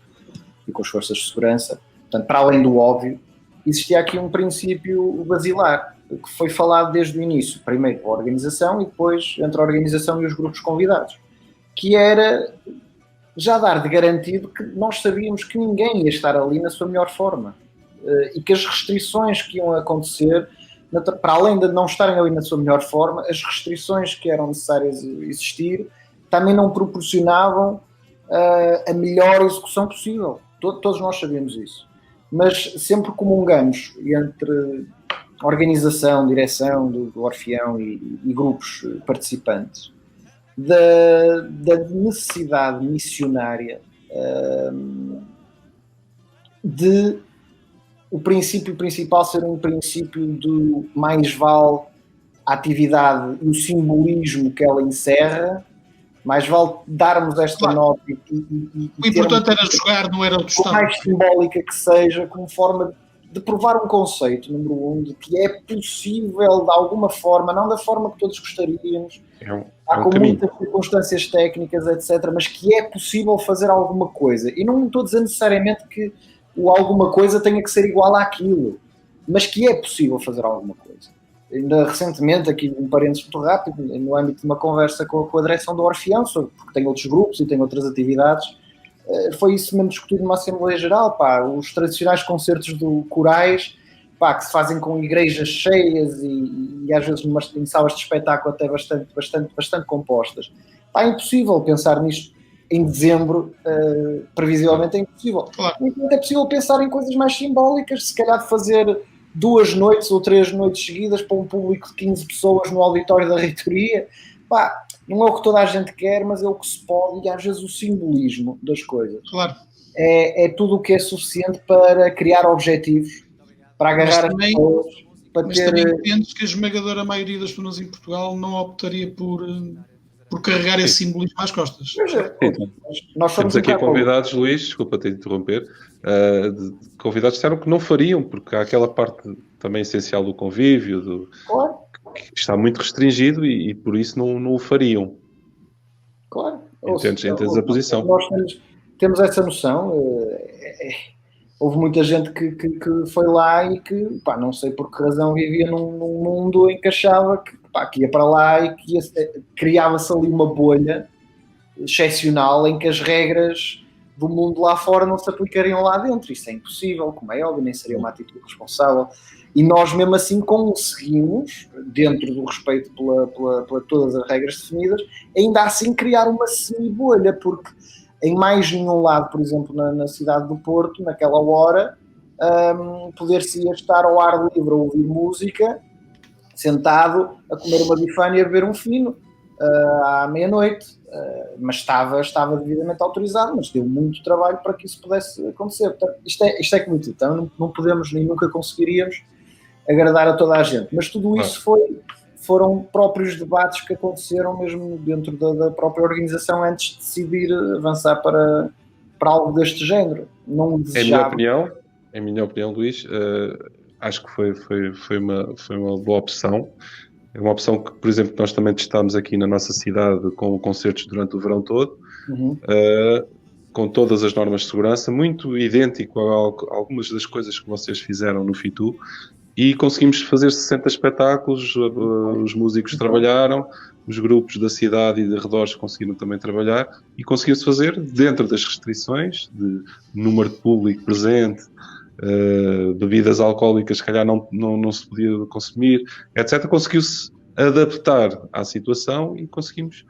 e com as forças de segurança. Portanto, para além do óbvio, existia aqui um princípio basilar, que foi falado desde o início, primeiro pela organização e depois entre a organização e os grupos convidados, que era já dar de garantido que nós sabíamos que ninguém ia estar ali na sua melhor forma e que as restrições que iam acontecer, para além de não estarem ali na sua melhor forma, as restrições que eram necessárias existir também não proporcionavam a melhor execução possível. Todos nós sabíamos isso. Mas sempre comungamos entre organização, direção do Orfeão e grupos participantes da necessidade missionária de o princípio principal ser um princípio do mais vale a atividade e o simbolismo que ela encerra, mais vale darmos esta nota e o importante era jogar, não era o por mais simbólica que seja, como forma de provar um conceito, número 1, de que é possível de alguma forma, não da forma que todos gostaríamos, há com muitas circunstâncias técnicas, etc., mas que é possível fazer alguma coisa. E não estou a dizer necessariamente que o alguma coisa tenha que ser igual àquilo, mas que é possível fazer alguma coisa. Ainda recentemente, aqui um parênteses muito rápido, no âmbito de uma conversa com a direção do Orfeão, porque tem outros grupos e tem outras atividades, foi isso mesmo discutido numa Assembleia Geral, os tradicionais concertos corais, que se fazem com igrejas cheias e às vezes em salas de espetáculo até bastante compostas. É impossível pensar nisto em dezembro, previsivelmente é impossível. Claro. É possível pensar em coisas mais simbólicas, se calhar de fazer 2 noites ou 3 noites seguidas para um público de 15 pessoas no auditório da reitoria. Não é o que toda a gente quer, mas é o que se pode, e às vezes o simbolismo das coisas. Claro. É tudo o que é suficiente para criar objetivos para agarrar as pessoas, para mas ter... também entendes que a esmagadora maioria das tunas em Portugal não optaria por carregar esse simbolismo às costas. Nós somos Temos aqui convidados, Luís, desculpa te interromper, convidados disseram que não fariam, porque há aquela parte também essencial do convívio, Claro. que está muito restringido e por isso não o fariam. Claro. Entendes a posição. Nós temos essa noção. Houve muita gente que foi lá e que, não sei por que razão, vivia num mundo em que achava que ia para lá e que criava-se ali uma bolha excepcional em que as regras do mundo lá fora não se aplicariam lá dentro. Isso é impossível, como é óbvio, nem seria uma atitude responsável. E nós mesmo assim conseguimos, dentro do respeito pela todas as regras definidas, ainda assim criar uma semi-bolha, porque em mais nenhum lado, por exemplo, na cidade do Porto, naquela hora, poder-se estar ao ar livre a ouvir música, sentado, a comer uma bifana e a beber um fino, à meia-noite. Mas estava devidamente autorizado, mas deu muito trabalho para que isso pudesse acontecer. Portanto, isto é como dito, então não podemos nem nunca conseguiríamos agradar a toda a gente. Mas tudo isso foram próprios debates que aconteceram mesmo dentro da própria organização antes de decidir avançar para algo deste género. Não desejava. Em minha opinião, Luís, acho que foi uma boa opção. É uma opção que, por exemplo, nós também testámos aqui na nossa cidade com concertos durante o verão todo, com todas as normas de segurança, muito idêntico a algumas das coisas que vocês fizeram no FITU, e conseguimos fazer 60 espetáculos, os músicos trabalharam, os grupos da cidade e de arredores conseguiram também trabalhar, e conseguiu-se fazer dentro das restrições de número de público presente, bebidas alcoólicas, se calhar não se podia consumir, etc. Conseguiu-se adaptar à situação e conseguimos.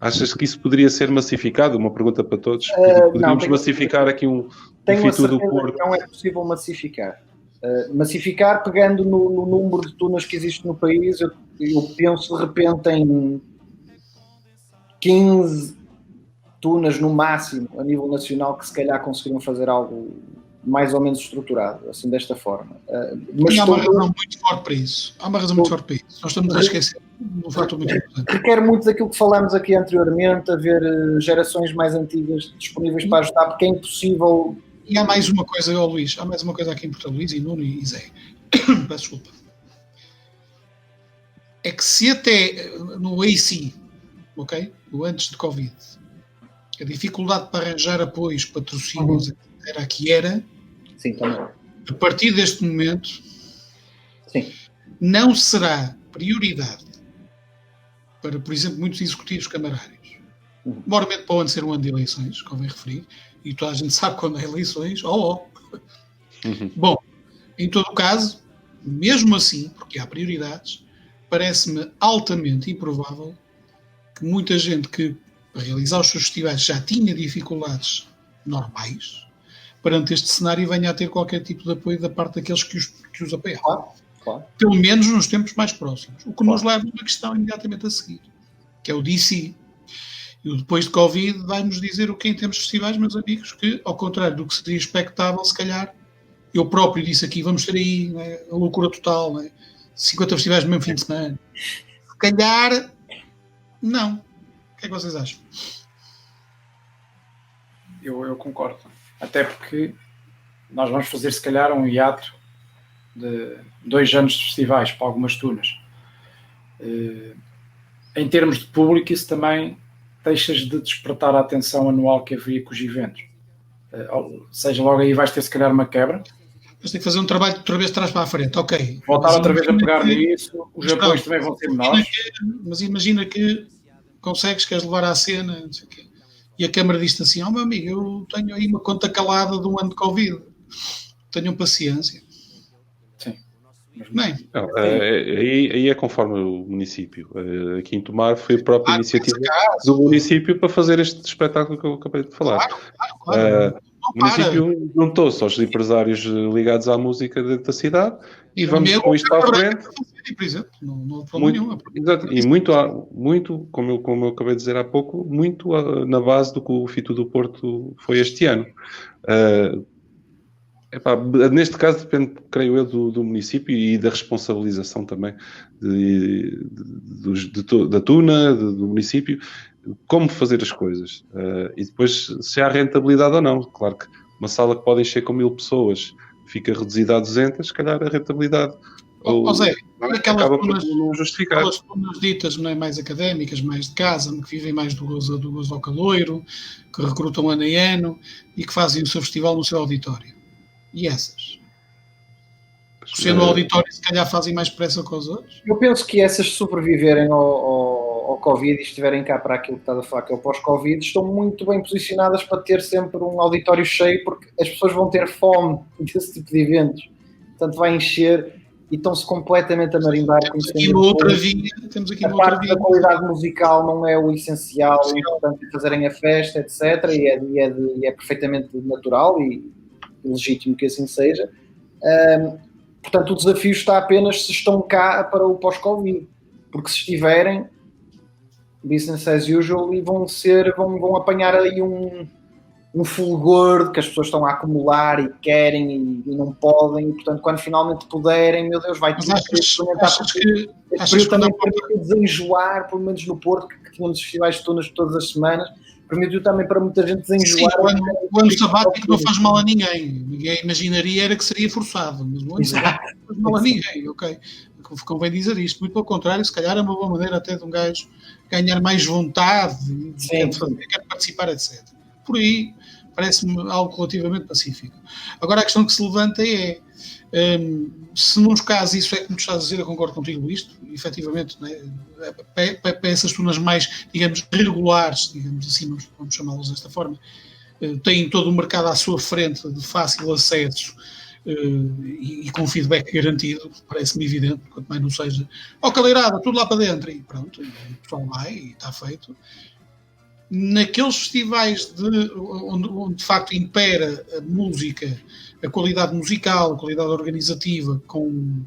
Achas que isso poderia ser massificado? Uma pergunta para todos. Poderíamos massificar aqui um FITU do Porto? Não é possível massificar. Massificar, pegando no número de tunas que existe no país, eu penso de repente em 15 tunas no máximo a nível nacional que se calhar conseguiriam fazer algo mais ou menos estruturado, assim desta forma. Mas há uma razão muito forte para isso. Nós estamos a esquecer um fator muito importante. Requer muito daquilo que falámos aqui anteriormente, haver gerações mais antigas disponíveis para ajudar, porque é impossível. E há mais uma coisa, Luís, aqui em Portugal, Luís e Nuno e Zé. Peço desculpa. É que se até no AC, ok? No antes de Covid, a dificuldade para arranjar apoios, patrocínios, era a que era. Sim, também. A partir deste momento, sim, não será prioridade para, por exemplo, muitos executivos camarários. Moralmente para o ano ser um ano de eleições, convém referir, e toda a gente sabe quando há eleições. Bom, em todo o caso, mesmo assim, porque há prioridades, parece-me altamente improvável que muita gente que, para realizar os seus festivais, já tinha dificuldades normais, perante este cenário venha a ter qualquer tipo de apoio da parte daqueles que os apoiavam. Claro. Pelo menos nos tempos mais próximos. O que nos leva a uma questão imediatamente a seguir, que é o DC. E o depois de Covid vai-nos dizer o que em termos de festivais, meus amigos, que, ao contrário do que seria expectável, se calhar, eu próprio disse aqui, vamos ter aí, né, a loucura total, né, 50 festivais no mesmo fim de semana. Se calhar, não. O que é que vocês acham? Eu concordo. Até porque nós vamos fazer, se calhar, um hiato de 2 anos de festivais para algumas tunas. Em termos de público, isso também deixas de despertar a atenção anual que haveria com os eventos. Ou seja, logo aí vais ter, se calhar, uma quebra. Mas tem que fazer um trabalho outra vez de trás para a frente, ok. Voltar outra vez a pegar nisso, os apoios também vão ser menores. Mas imagina que queres levar à cena, não sei o quê. E a Câmara diz-te assim, meu amigo, eu tenho aí uma conta calada de um ano de Covid. Tenham paciência. Sim. Bem, aí é conforme o município. Aqui em Tomar foi a própria iniciativa do município para fazer este espetáculo que eu acabei de falar. Claro. O município juntou-se aos empresários ligados à música dentro da cidade e vamos com isto para a frente. Por exemplo, não há problema nenhum. Exato, e muito, como eu acabei de dizer há pouco, muito na base do que o FITU do Porto foi este ano. Epá, neste caso depende, creio eu, do município e da responsabilização também da Tuna, do município, como fazer as coisas. E depois se há rentabilidade ou não. Claro que uma sala que pode encher com 1000 pessoas fica reduzida a 200, se calhar a rentabilidade Zé, acaba por não justificar. Aquelas tunas ditas, não é, mais académicas, mais de casa, que vivem mais do gozo ao caloiro, que recrutam ano em ano e que fazem o seu festival no seu auditório. E essas? Sendo no auditório, se calhar fazem mais pressa que os outros? Eu penso que essas, se sobreviverem ao Covid e estiverem cá para aquilo que estás a falar, que é o pós-Covid, estão muito bem posicionadas para ter sempre um auditório cheio, porque as pessoas vão ter fome desse tipo de eventos. Portanto, vai encher e estão-se completamente a marimbar. Temos aqui uma outra vinha. A parte da qualidade musical não é o essencial, portanto, fazerem a festa, etc. E é perfeitamente natural e legítimo que assim seja. Portanto, o desafio está apenas se estão cá para o pós-Covid, porque se estiverem, business as usual, e vão apanhar aí um fulgor de que as pessoas estão a acumular e querem e não podem, e portanto, quando finalmente puderem, meu Deus, vai tudo experimentar, porque este período também permitiu desenjoar, pelo menos no Porto, que tínhamos festivais de tunas todas as semanas, permitiu também para muita gente desenjoar. Sim, o ano sabático não faz mal a ninguém. Ninguém imaginaria era que seria forçado, mas o ano sabático não faz mal a ninguém, ok? Convém dizer isto. Muito pelo contrário, se calhar é uma boa maneira até de um gajo ganhar mais vontade, quer participar, etc. Por aí, parece-me algo relativamente pacífico. Agora, a questão que se levanta é se nos casos isso é como tu estás a dizer, eu concordo contigo isto, efetivamente, né, para essas tunas mais, digamos, regulares, digamos assim, vamos chamá-los desta forma, têm todo o mercado à sua frente de fácil acesso e com feedback garantido, parece-me evidente, quanto mais não seja, caleirada, tudo lá para dentro, e pronto, e o pessoal vai e está feito. Naqueles festivais onde de facto impera a música, a qualidade musical, a qualidade organizativa, com um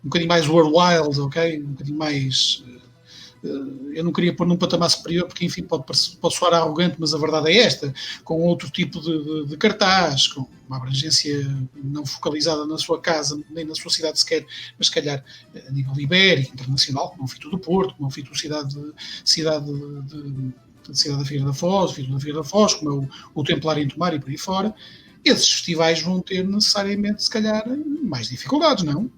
bocadinho mais worldwide, ok? Um bocadinho mais... eu não queria pôr num patamar superior, porque enfim pode soar arrogante, mas a verdade é esta, com outro tipo de cartaz, com uma abrangência não focalizada na sua casa, nem na sua cidade sequer, mas se calhar a nível ibérico, internacional, como o Fito do Porto, como o Fito Cidade da Figueira da Foz, como é o Templário em Tomar e por aí fora, esses festivais vão ter necessariamente, se calhar, mais dificuldades, não?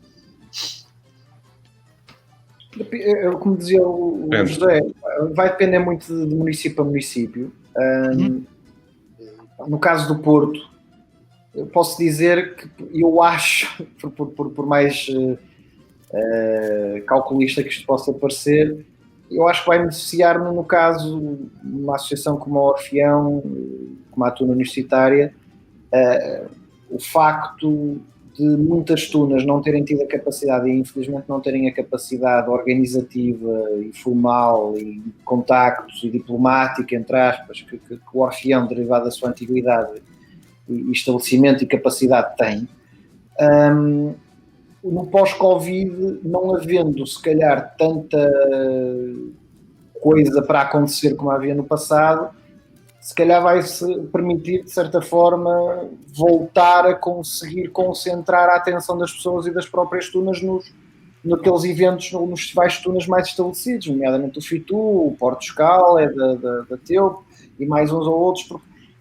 Como dizia o José, vai depender muito de município a município. No caso do Porto, eu posso dizer que eu acho, por mais calculista que isto possa parecer, eu acho que vai beneficiar, no caso, uma associação como a Orfeão, como a Tuna Universitária, o facto de muitas tunas não terem tido a capacidade, e infelizmente não terem a capacidade organizativa e formal e de contactos e diplomática, entre aspas, que o Orfeão, derivado da sua antiguidade e estabelecimento e capacidade tem, no pós-Covid, não havendo se calhar tanta coisa para acontecer como havia no passado, se calhar vai-se permitir, de certa forma, voltar a conseguir concentrar a atenção das pessoas e das próprias tunas naqueles eventos, nos festivais de tunas mais estabelecidos, nomeadamente o Fitu, o Porto Escal, da Teup e mais uns ou outros,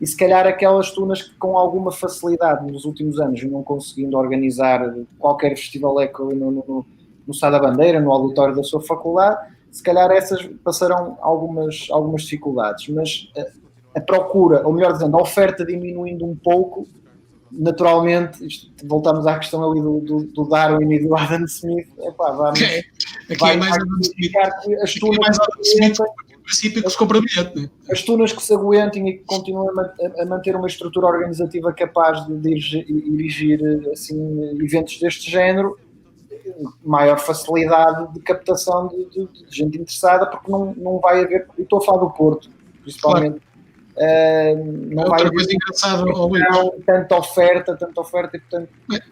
e se calhar aquelas tunas que com alguma facilidade nos últimos anos não conseguindo organizar qualquer festival eco no Sá da Bandeira, no auditório da sua faculdade, se calhar essas passarão algumas dificuldades, mas a procura, ou melhor dizendo, a oferta diminuindo um pouco, naturalmente, voltamos à questão ali do Darwin e do Adam Smith, vai significar que as tunas princípio que se compra bilhete, né? As tunas que se aguentem e que continuem a manter uma estrutura organizativa capaz de dirigir assim, eventos deste género, maior facilidade de captação de gente interessada, porque não vai haver, eu estou a falar do Porto, principalmente, claro. Não vai outra coisa engraçada, tanta oferta e portanto...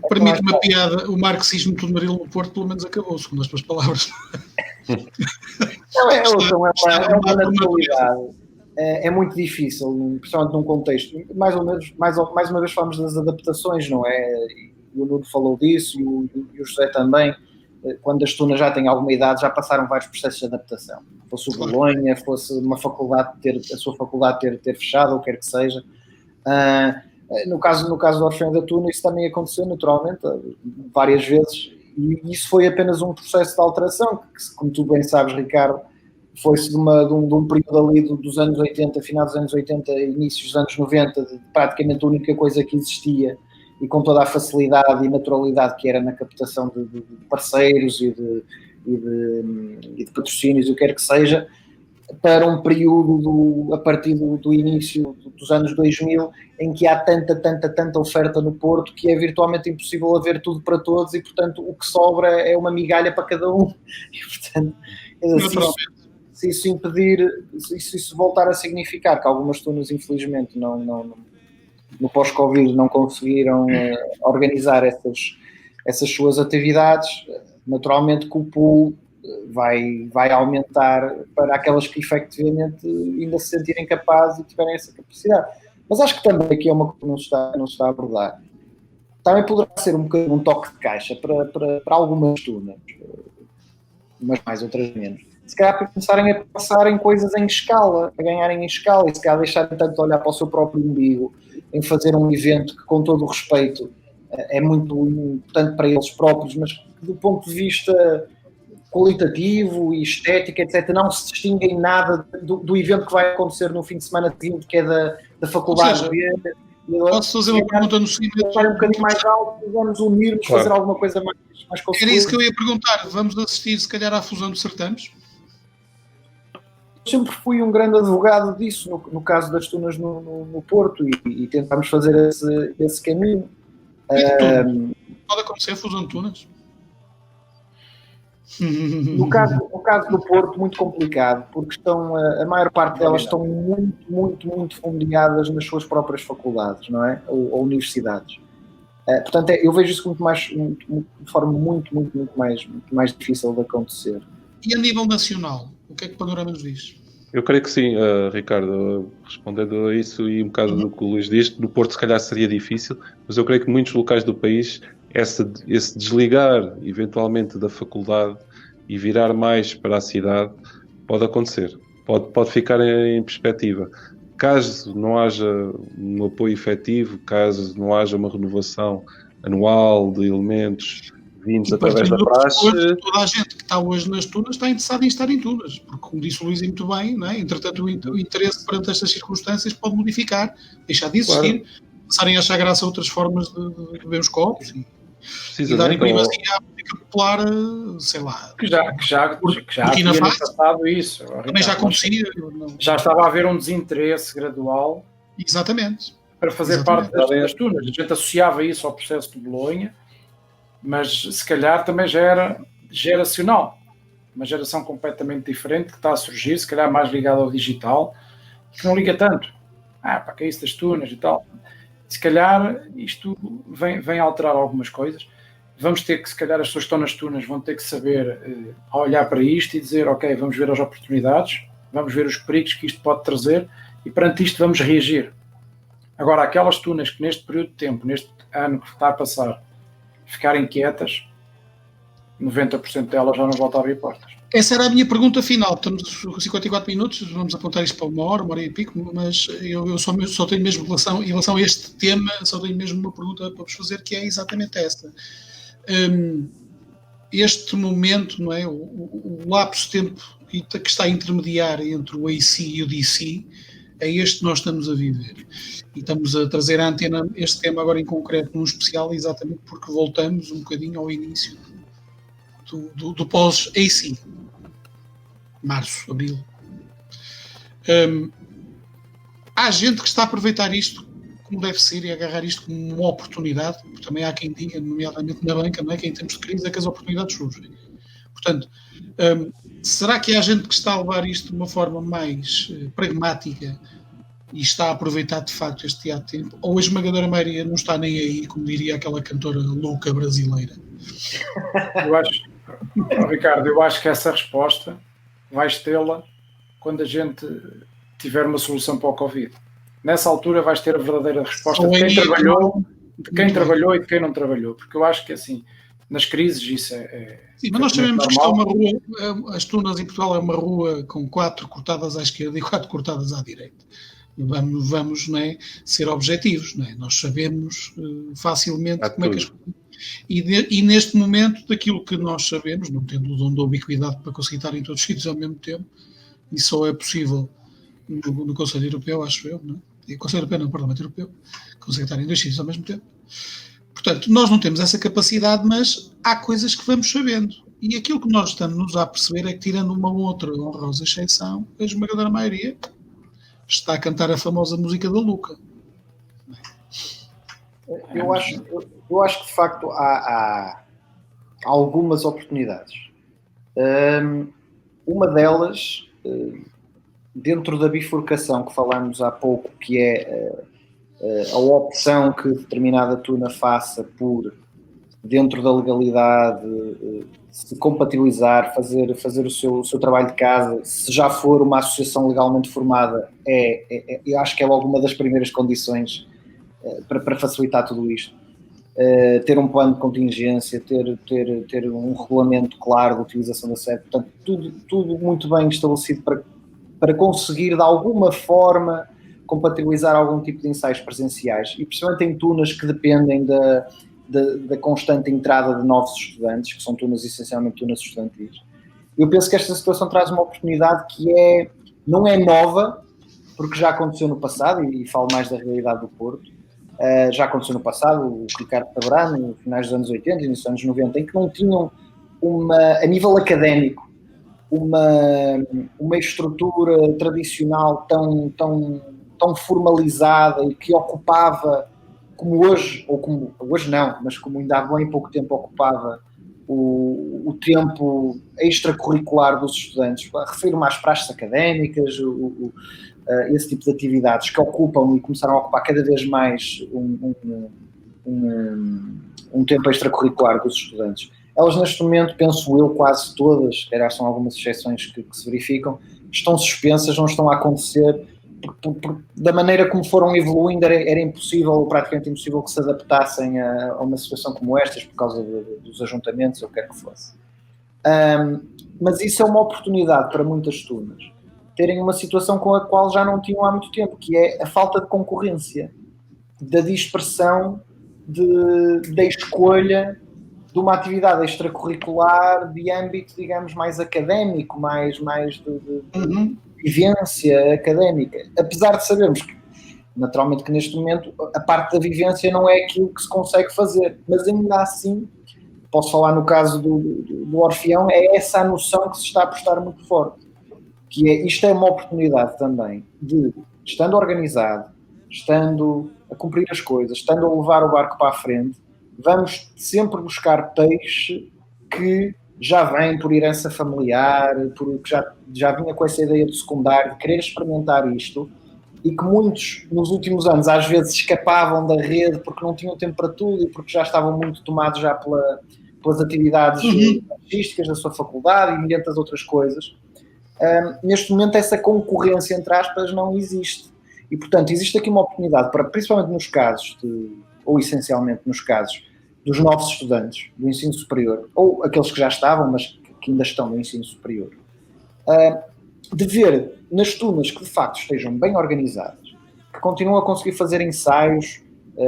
Permite uma piada, o marxismo do Marilo no Porto pelo menos acabou, segundo as tuas palavras. Não, é uma naturalidade. é muito difícil, principalmente num contexto, mais uma vez falamos das adaptações, não é? E o Nuno falou disso, e o José também, quando as tunas já têm alguma idade, já passaram vários processos de adaptação. Fosse o Bolonha, fosse uma faculdade a sua faculdade ter fechado, ou quer que seja. No caso do Orfeu da Tuna, isso também aconteceu naturalmente várias vezes, e isso foi apenas um processo de alteração, que, como tu bem sabes, Ricardo, foi-se de um período ali dos anos 80, final dos anos 80, inícios dos anos 90, de praticamente a única coisa que existia, e com toda a facilidade e naturalidade que era na captação de parceiros e de patrocínios, o que quer que seja, para um período a partir do início dos anos 2000, em que há tanta oferta no Porto que é virtualmente impossível haver tudo para todos, e portanto o que sobra é uma migalha para cada um. E portanto, se isso impedir, se isso voltar a significar que algumas tunas infelizmente no pós-Covid não conseguiram organizar essas suas atividades, naturalmente que o pool vai aumentar para aquelas que efetivamente ainda se sentirem capazes e tiverem essa capacidade. Mas acho que também aqui é uma coisa que não se está a abordar. Também poderá ser um bocadinho um toque de caixa para algumas tunas, mas mais, outras menos. Se calhar para começarem a pensar em coisas em escala, a ganharem em escala, e se calhar deixarem tanto de olhar para o seu próprio umbigo, em fazer um evento que, com todo o respeito, é muito importante para eles próprios, mas que, do ponto de vista qualitativo e estética, etc., não se distingue em nada do evento que vai acontecer no fim de semana seguinte, que é da faculdade. Posso fazer uma pergunta no seguimento? Um bocadinho mais alto, vamos unir-nos, claro, fazer alguma coisa mais construída. Era isso que eu ia perguntar. Vamos assistir, se calhar, à fusão de certames? Sempre fui um grande advogado disso, no caso das tunas no Porto, e tentámos fazer esse caminho. Pode acontecer a fusão de tunas? No caso do Porto, muito complicado, porque a maior parte delas estão muito fundeadas nas suas próprias faculdades, não é? Ou universidades. Portanto, eu vejo isso de forma muito mais difícil de acontecer. E a nível nacional, o que é que o panorama nos diz? Eu creio que sim, Ricardo, respondendo a isso e um bocado do que o Luís diz, no Porto se calhar seria difícil, mas eu creio que muitos locais do país, esse desligar eventualmente da faculdade e virar mais para a cidade pode acontecer, pode ficar em perspectiva. Caso não haja um apoio efetivo, caso não haja uma renovação anual de elementos vindos através da praxe. Toda a gente que está hoje nas tunas está interessada em estar em tunas, porque, como disse o Luís muito bem, não é? Entretanto o interesse perante estas circunstâncias pode modificar, deixar de existir, passarem a achar graça a outras formas de beber os copos e darem primazia à música popular, sei lá. Que já havia no passado isso. Também já acontecia. Já estava a haver um desinteresse gradual. Exatamente. Para fazer parte das tunas. A gente associava isso ao processo de Bolonha, mas se calhar também já era geracional, uma geração completamente diferente que está a surgir, se calhar mais ligada ao digital, que não liga tanto. Para que é isso das tunas e tal. Se calhar isto vem alterar algumas coisas. Vamos ter que, se calhar as pessoas que estão nas tunas vão ter que saber olhar para isto e dizer, ok, vamos ver as oportunidades, vamos ver os perigos que isto pode trazer e perante isto vamos reagir. Agora, aquelas tunas que neste período de tempo, neste ano que está a passar, ficarem quietas, 90% delas já não voltam a abrir portas. Essa era a minha pergunta final. Estamos com 54 minutos, vamos apontar isto para uma hora e pico, mas eu só tenho mesmo em relação a este tema, só tenho mesmo uma pergunta para vos fazer, que é exatamente esta. Este momento, não é? O lapso de tempo que está a intermediar entre o AC e o DC, é este que nós estamos a viver. E estamos a trazer à antena este tema agora em concreto, num especial, exatamente porque voltamos um bocadinho ao início do pós-AC. Março, abril. Há gente que está a aproveitar isto como deve ser e agarrar isto como uma oportunidade, porque também há quem diga, nomeadamente na banca, não é, que em tempos de crise é que as oportunidades surgem. Portanto, será que há gente que está a levar isto de uma forma mais pragmática e está a aproveitar de facto este teatro de tempo? Ou a esmagadora maioria não está nem aí, como diria aquela cantora louca brasileira? Ricardo, eu acho que essa resposta vais tê-la quando a gente tiver uma solução para o Covid. Nessa altura vais ter a verdadeira resposta de quem trabalhou, e de quem não trabalhou, porque eu acho que assim, nas crises isso Sim, mas nós sabemos que isto é uma rua, as Tunas em Portugal é uma rua com 4 cortadas à esquerda e 4 cortadas à direita. Vamos não é, ser objetivos, não é? Nós sabemos facilmente como é que as coisas... E neste momento, daquilo que nós sabemos, não tendo o dom da ubiquidade para conseguir estar em todos os sítios ao mesmo tempo, e só é possível no Conselho Europeu, acho eu, não é? E o Conselho Europeu no Parlamento Europeu, consegue estar em 2 sítios ao mesmo tempo. Portanto, nós não temos essa capacidade, mas há coisas que vamos sabendo. E aquilo que nós estamos a perceber é que, tirando uma outra honrosa exceção, a esmagadora maioria está a cantar a famosa música da Luca. Eu acho que, de facto, há algumas oportunidades. Uma delas, dentro da bifurcação que falámos há pouco, que é a opção que determinada tuna faça por, dentro da legalidade, se compatibilizar, fazer o seu trabalho de casa, se já for uma associação legalmente formada, eu acho que é logo uma das primeiras condições para facilitar tudo isto. Ter um plano de contingência, ter um regulamento claro de utilização da sede, portanto, tudo muito bem estabelecido para conseguir, de alguma forma, compatibilizar algum tipo de ensaios presenciais, e principalmente em tunas que dependem da constante entrada de novos estudantes, que são tunas, essencialmente tunas estudantis. Eu penso que esta situação traz uma oportunidade que não é nova, porque já aconteceu no passado, e falo mais da realidade do Porto. Já aconteceu no passado, o Ricardo Tabarano, no finais dos anos 80 e nos anos 90, em que não tinham a nível académico, uma estrutura tradicional tão formalizada e que ocupava, como hoje, ou como hoje não, mas como ainda há bem pouco tempo ocupava o tempo extracurricular dos estudantes. Refiro-me às praxes académicas, esse tipo de atividades que ocupam e começaram a ocupar cada vez mais um tempo extracurricular dos estudantes. Elas, neste momento, penso eu, quase todas, são algumas exceções que se verificam, estão suspensas, não estão a acontecer, da maneira como foram evoluindo, era impossível, ou praticamente impossível, que se adaptassem a uma situação como estas, por causa dos ajuntamentos, ou o que quer que fosse. Mas isso é uma oportunidade para muitas tunas terem uma situação com a qual já não tinham há muito tempo, que é a falta de concorrência, da dispersão, da escolha de uma atividade extracurricular de âmbito, digamos, mais académico, mais de vivência académica. Apesar de sabermos que, naturalmente, que neste momento a parte da vivência não é aquilo que se consegue fazer, mas ainda assim, posso falar no caso do Orfeão, é essa a noção que se está a apostar muito forte. Que isto é uma oportunidade também de, estando organizado, estando a cumprir as coisas, estando a levar o barco para a frente, vamos sempre buscar peixe que já vem por herança familiar, porque já vinha com essa ideia do secundário, de querer experimentar isto, e que muitos, nos últimos anos, às vezes escapavam da rede porque não tinham tempo para tudo e porque já estavam muito tomados já pelas atividades artísticas da sua faculdade e milhentas outras coisas. Neste momento essa concorrência, entre aspas, não existe. E, portanto, existe aqui uma oportunidade para, principalmente nos casos, ou essencialmente nos casos, dos novos estudantes do ensino superior, ou aqueles que já estavam, mas que ainda estão no ensino superior, de ver nas tunas que, de facto, estejam bem organizadas, que continuam a conseguir fazer ensaios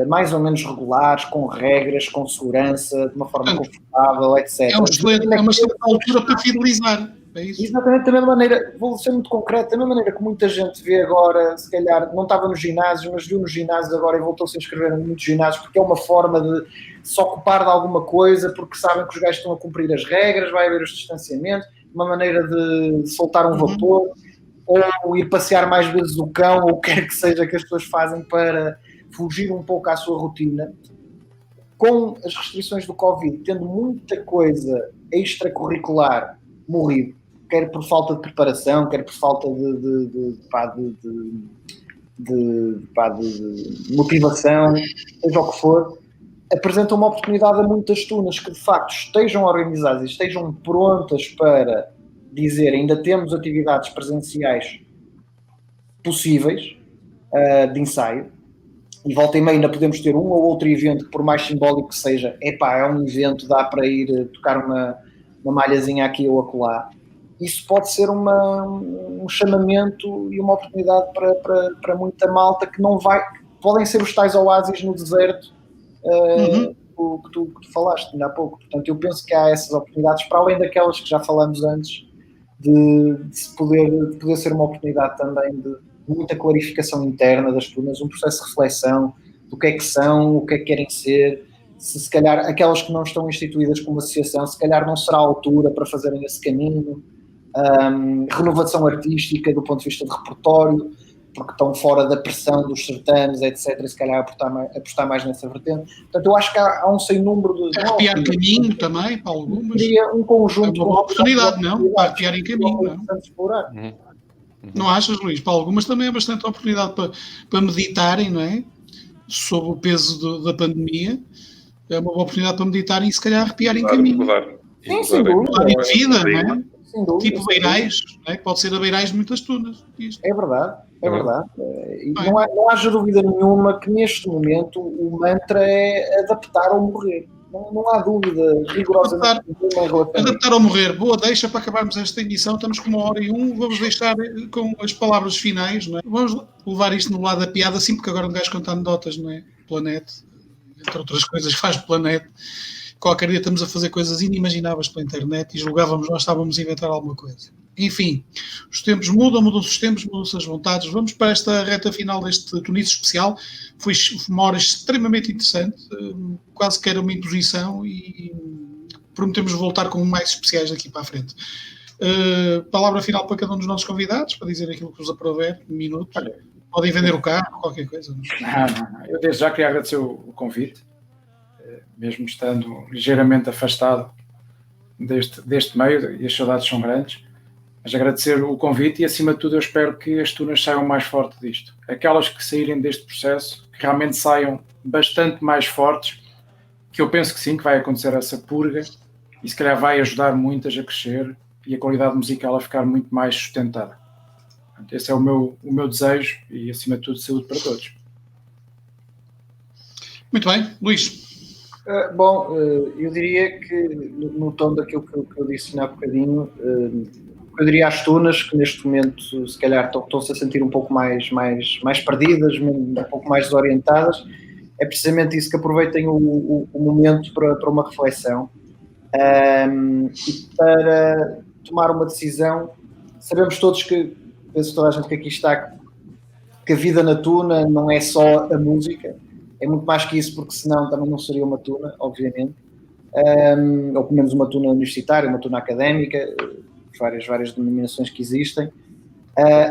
mais ou menos regulares, com regras, com segurança, de uma forma confortável, etc. É uma excelente altura para fidelizar. É isso. Exatamente, da mesma maneira, vou ser muito concreto, da mesma maneira que muita gente vê agora, se calhar não estava nos ginásios, mas viu nos ginásios agora e voltou-se a inscrever em muitos ginásios, porque é uma forma de se ocupar de alguma coisa, porque sabem que os gajos estão a cumprir as regras, vai haver os distanciamentos, uma maneira de soltar um vapor, ou ir passear mais vezes o cão, ou o que quer que seja que as pessoas fazem para fugir um pouco à sua rotina. Com as restrições do Covid, tendo muita coisa extracurricular morrido, quer por falta de preparação, quer por falta de motivação, seja o que for, apresenta uma oportunidade a muitas tunas que de facto estejam organizadas e estejam prontas para dizer ainda temos atividades presenciais possíveis de ensaio, e volta e meia ainda podemos ter um ou outro evento que, por mais simbólico que seja, é um evento, dá para ir tocar uma malhazinha aqui ou acolá. Isso pode ser um chamamento e uma oportunidade para muita malta que não vai... Podem ser os tais oásis no deserto que tu falaste ainda há pouco. Portanto, eu penso que há essas oportunidades, para além daquelas que já falamos antes, de poder ser uma oportunidade também de muita clarificação interna das tunas, um processo de reflexão do que é que são, o que é que querem ser. Se calhar aquelas que não estão instituídas como associação, se calhar não será a altura para fazerem esse caminho. Renovação artística do ponto de vista de repertório, porque estão fora da pressão dos certames, etc. E se calhar apostar mais nessa vertente. Portanto, eu acho que há um sem número de... Arrepiar caminho também, para algumas. Seria um conjunto... É uma boa oportunidade, não? Para arrepiar em caminho, não? Não achas, Luís? Para algumas também é bastante oportunidade para meditarem, não é? Sob o peso da pandemia. É uma boa oportunidade para meditarem e se calhar arrepiar em caminho. Mudar de vida, não é? Tipo Beirais, não é? Pode ser a Beirais de muitas tunas. É verdade. E não haja dúvida nenhuma que neste momento o mantra é adaptar ou morrer. Não há dúvida rigorosamente. Adaptar ou morrer. Boa, deixa para acabarmos esta emissão. Estamos com 1h01. Vamos deixar com as palavras finais, não é? Vamos levar isto no lado da piada, sim, porque agora um gajo conta anedotas, não é? Planeta, entre outras coisas que faz Planeta. Qualquer dia estamos a fazer coisas inimagináveis pela internet e julgávamos nós estávamos a inventar alguma coisa. Enfim, os tempos mudam-se os tempos, mudam-se as vontades. Vamos para esta reta final deste Tunísio especial. Foi uma hora extremamente interessante, quase que era uma imposição e prometemos voltar com mais especiais daqui para a frente. Palavra final para cada um dos nossos convidados, para dizer aquilo que vos aprouver, um minuto. Podem vender o carro, qualquer coisa. Não. Eu desde já queria agradecer o convite, mesmo estando ligeiramente afastado deste meio, e as saudades são grandes, mas agradecer o convite e, acima de tudo, eu espero que as tunas saiam mais fortes disto. Aquelas que saírem deste processo, que realmente saiam bastante mais fortes, que eu penso que sim, que vai acontecer essa purga, e se calhar vai ajudar muitas a crescer e a qualidade musical a ficar muito mais sustentada. Esse é o meu desejo e, acima de tudo, saúde para todos. Muito bem. Luís? Eu diria que, no tom daquilo que eu disse há bocadinho, eu diria às tunas que neste momento se calhar estão-se a sentir um pouco mais perdidas, um pouco mais desorientadas. É precisamente isso, que aproveitem o momento para uma reflexão e para tomar uma decisão. Sabemos todos que, penso toda a gente que aqui está, que a vida na tuna não é só a música, é muito mais que isso, porque senão também não seria uma tuna, obviamente, ou pelo menos uma tuna universitária, uma tuna académica, várias denominações que existem,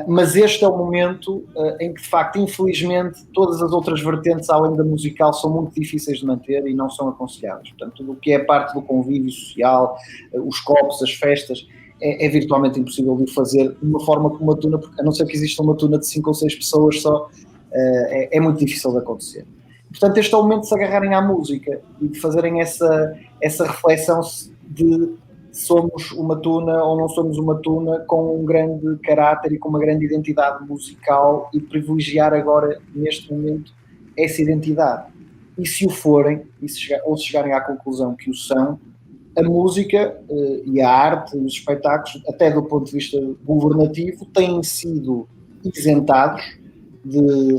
mas este é o momento em que, de facto, infelizmente, todas as outras vertentes, além da musical, são muito difíceis de manter e não são aconselhadas. Portanto, tudo o que é parte do convívio social, os copos, as festas, é virtualmente impossível de o fazer de uma forma como uma tuna, porque a não ser que exista uma tuna de 5 ou 6 pessoas só, é muito difícil de acontecer. Portanto, este é o momento de se agarrarem à música e de fazerem essa reflexão de somos uma tuna ou não somos uma tuna, com um grande caráter e com uma grande identidade musical, e privilegiar agora, neste momento, essa identidade. E se o forem, ou se chegarem à conclusão que o são, a música e a arte, os espetáculos, até do ponto de vista governativo, têm sido isentados de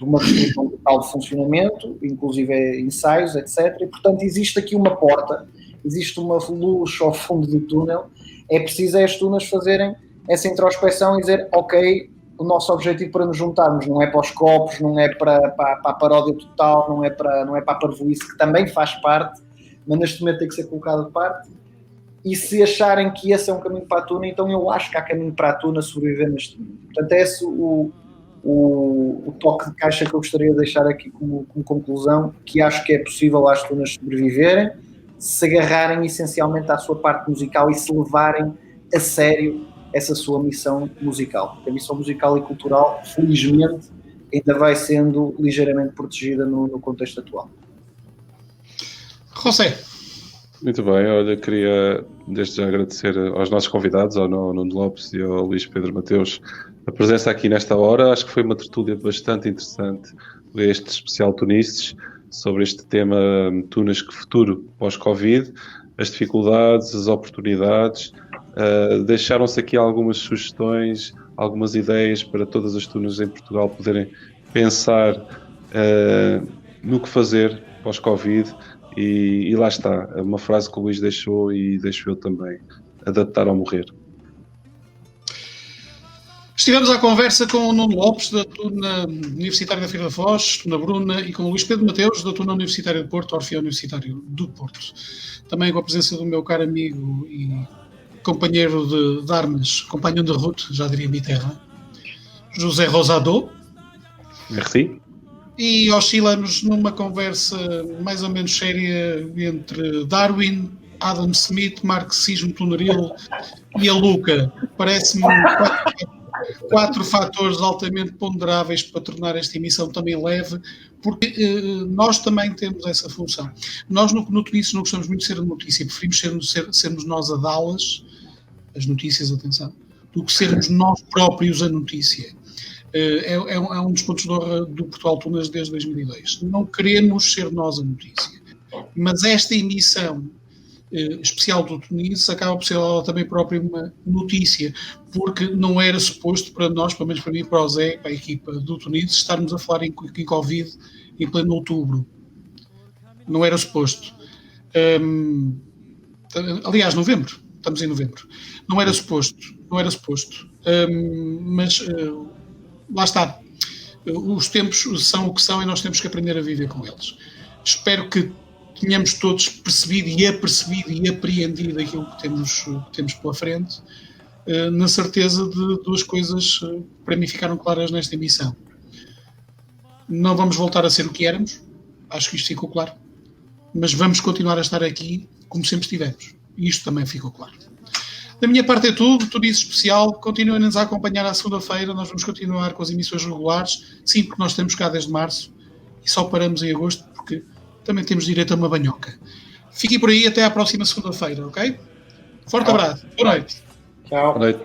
uma restrição total de funcionamento, inclusive ensaios, etc. E, portanto, existe aqui uma porta, existe uma luz ao fundo do túnel. É preciso as tunas fazerem essa introspecção e dizer, ok, o nosso objetivo para nos juntarmos não é para os copos, não é para a paródia total, não é para a parvoíce, que também faz parte, mas neste momento tem que ser colocado de parte. E se acharem que esse é um caminho para a tuna, então eu acho que há caminho para a tuna sobreviver neste momento. Portanto, é esse o toque de caixa que eu gostaria de deixar aqui como conclusão, que acho que é possível às tunas sobreviverem, se agarrarem essencialmente à sua parte musical e se levarem a sério essa sua missão musical. Porque a missão musical e cultural, felizmente, ainda vai sendo ligeiramente protegida no contexto atual. José. Muito bem, olha, queria desde já agradecer aos nossos convidados, ao Nuno Lopes e ao Luís Pedro Mateus, a presença aqui nesta hora. Acho que foi uma tertúlia bastante interessante, este especial Tunices, sobre este tema Tunas que futuro pós-Covid, as dificuldades, as oportunidades. Deixaram-se aqui algumas sugestões, algumas ideias para todas as tunas em Portugal poderem pensar no que fazer pós-Covid, e lá está, uma frase que o Luís deixou e deixo eu também: adaptar ao morrer. Estivemos à conversa com o Nuno Lopes, da Tuna Universitária da Figueira da Foz, Tuna Bruna, e com o Luís Pedro Mateus, da Tuna Universitária de Porto, Orfeão Universitário do Porto. Também com a presença do meu caro amigo e companheiro de armas, companheiro de route, já diria Miterra, José Rosado. Merci. E oscilamos numa conversa mais ou menos séria entre Darwin, Adam Smith, marxismo tunaril e a Luca. Parece-me quatro fatores altamente ponderáveis para tornar esta emissão também leve, porque nós também temos essa função. Nós no Tunices não gostamos muito de ser a notícia, preferimos sermos nós a dá-las, as notícias, atenção, do que sermos nós próprios a notícia. É um dos pontos de honra do Portugal Tunas desde 2002. Não queremos ser nós a notícia. Mas esta emissão especial do Tunices acaba por ser ela também própria uma notícia, porque não era suposto para nós, pelo menos para mim, para o Zé, para a equipa do Tunices, estarmos a falar em Covid em pleno outubro. Não era suposto. Aliás, novembro. Estamos em novembro. Não era suposto. Mas lá está. Os tempos são o que são e nós temos que aprender a viver com eles. Espero que tenhamos todos percebido e apreendido aquilo que temos pela frente, na certeza de duas coisas para mim ficaram claras nesta emissão. Não vamos voltar a ser o que éramos, acho que isto ficou claro, mas vamos continuar a estar aqui como sempre estivemos, e isto também ficou claro. Da minha parte é tudo, Tunices especial, continuem-nos a acompanhar à segunda-feira, nós vamos continuar com as emissões regulares, sim, porque nós temos cá desde março, e só paramos em agosto, porque também temos direito a uma banhoca. Fiquem por aí, até à próxima segunda-feira, ok? Forte abraço. Boa noite. Tchau. Boa noite.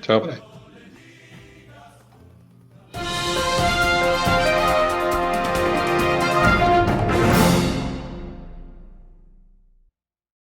Tchau. Boa noite.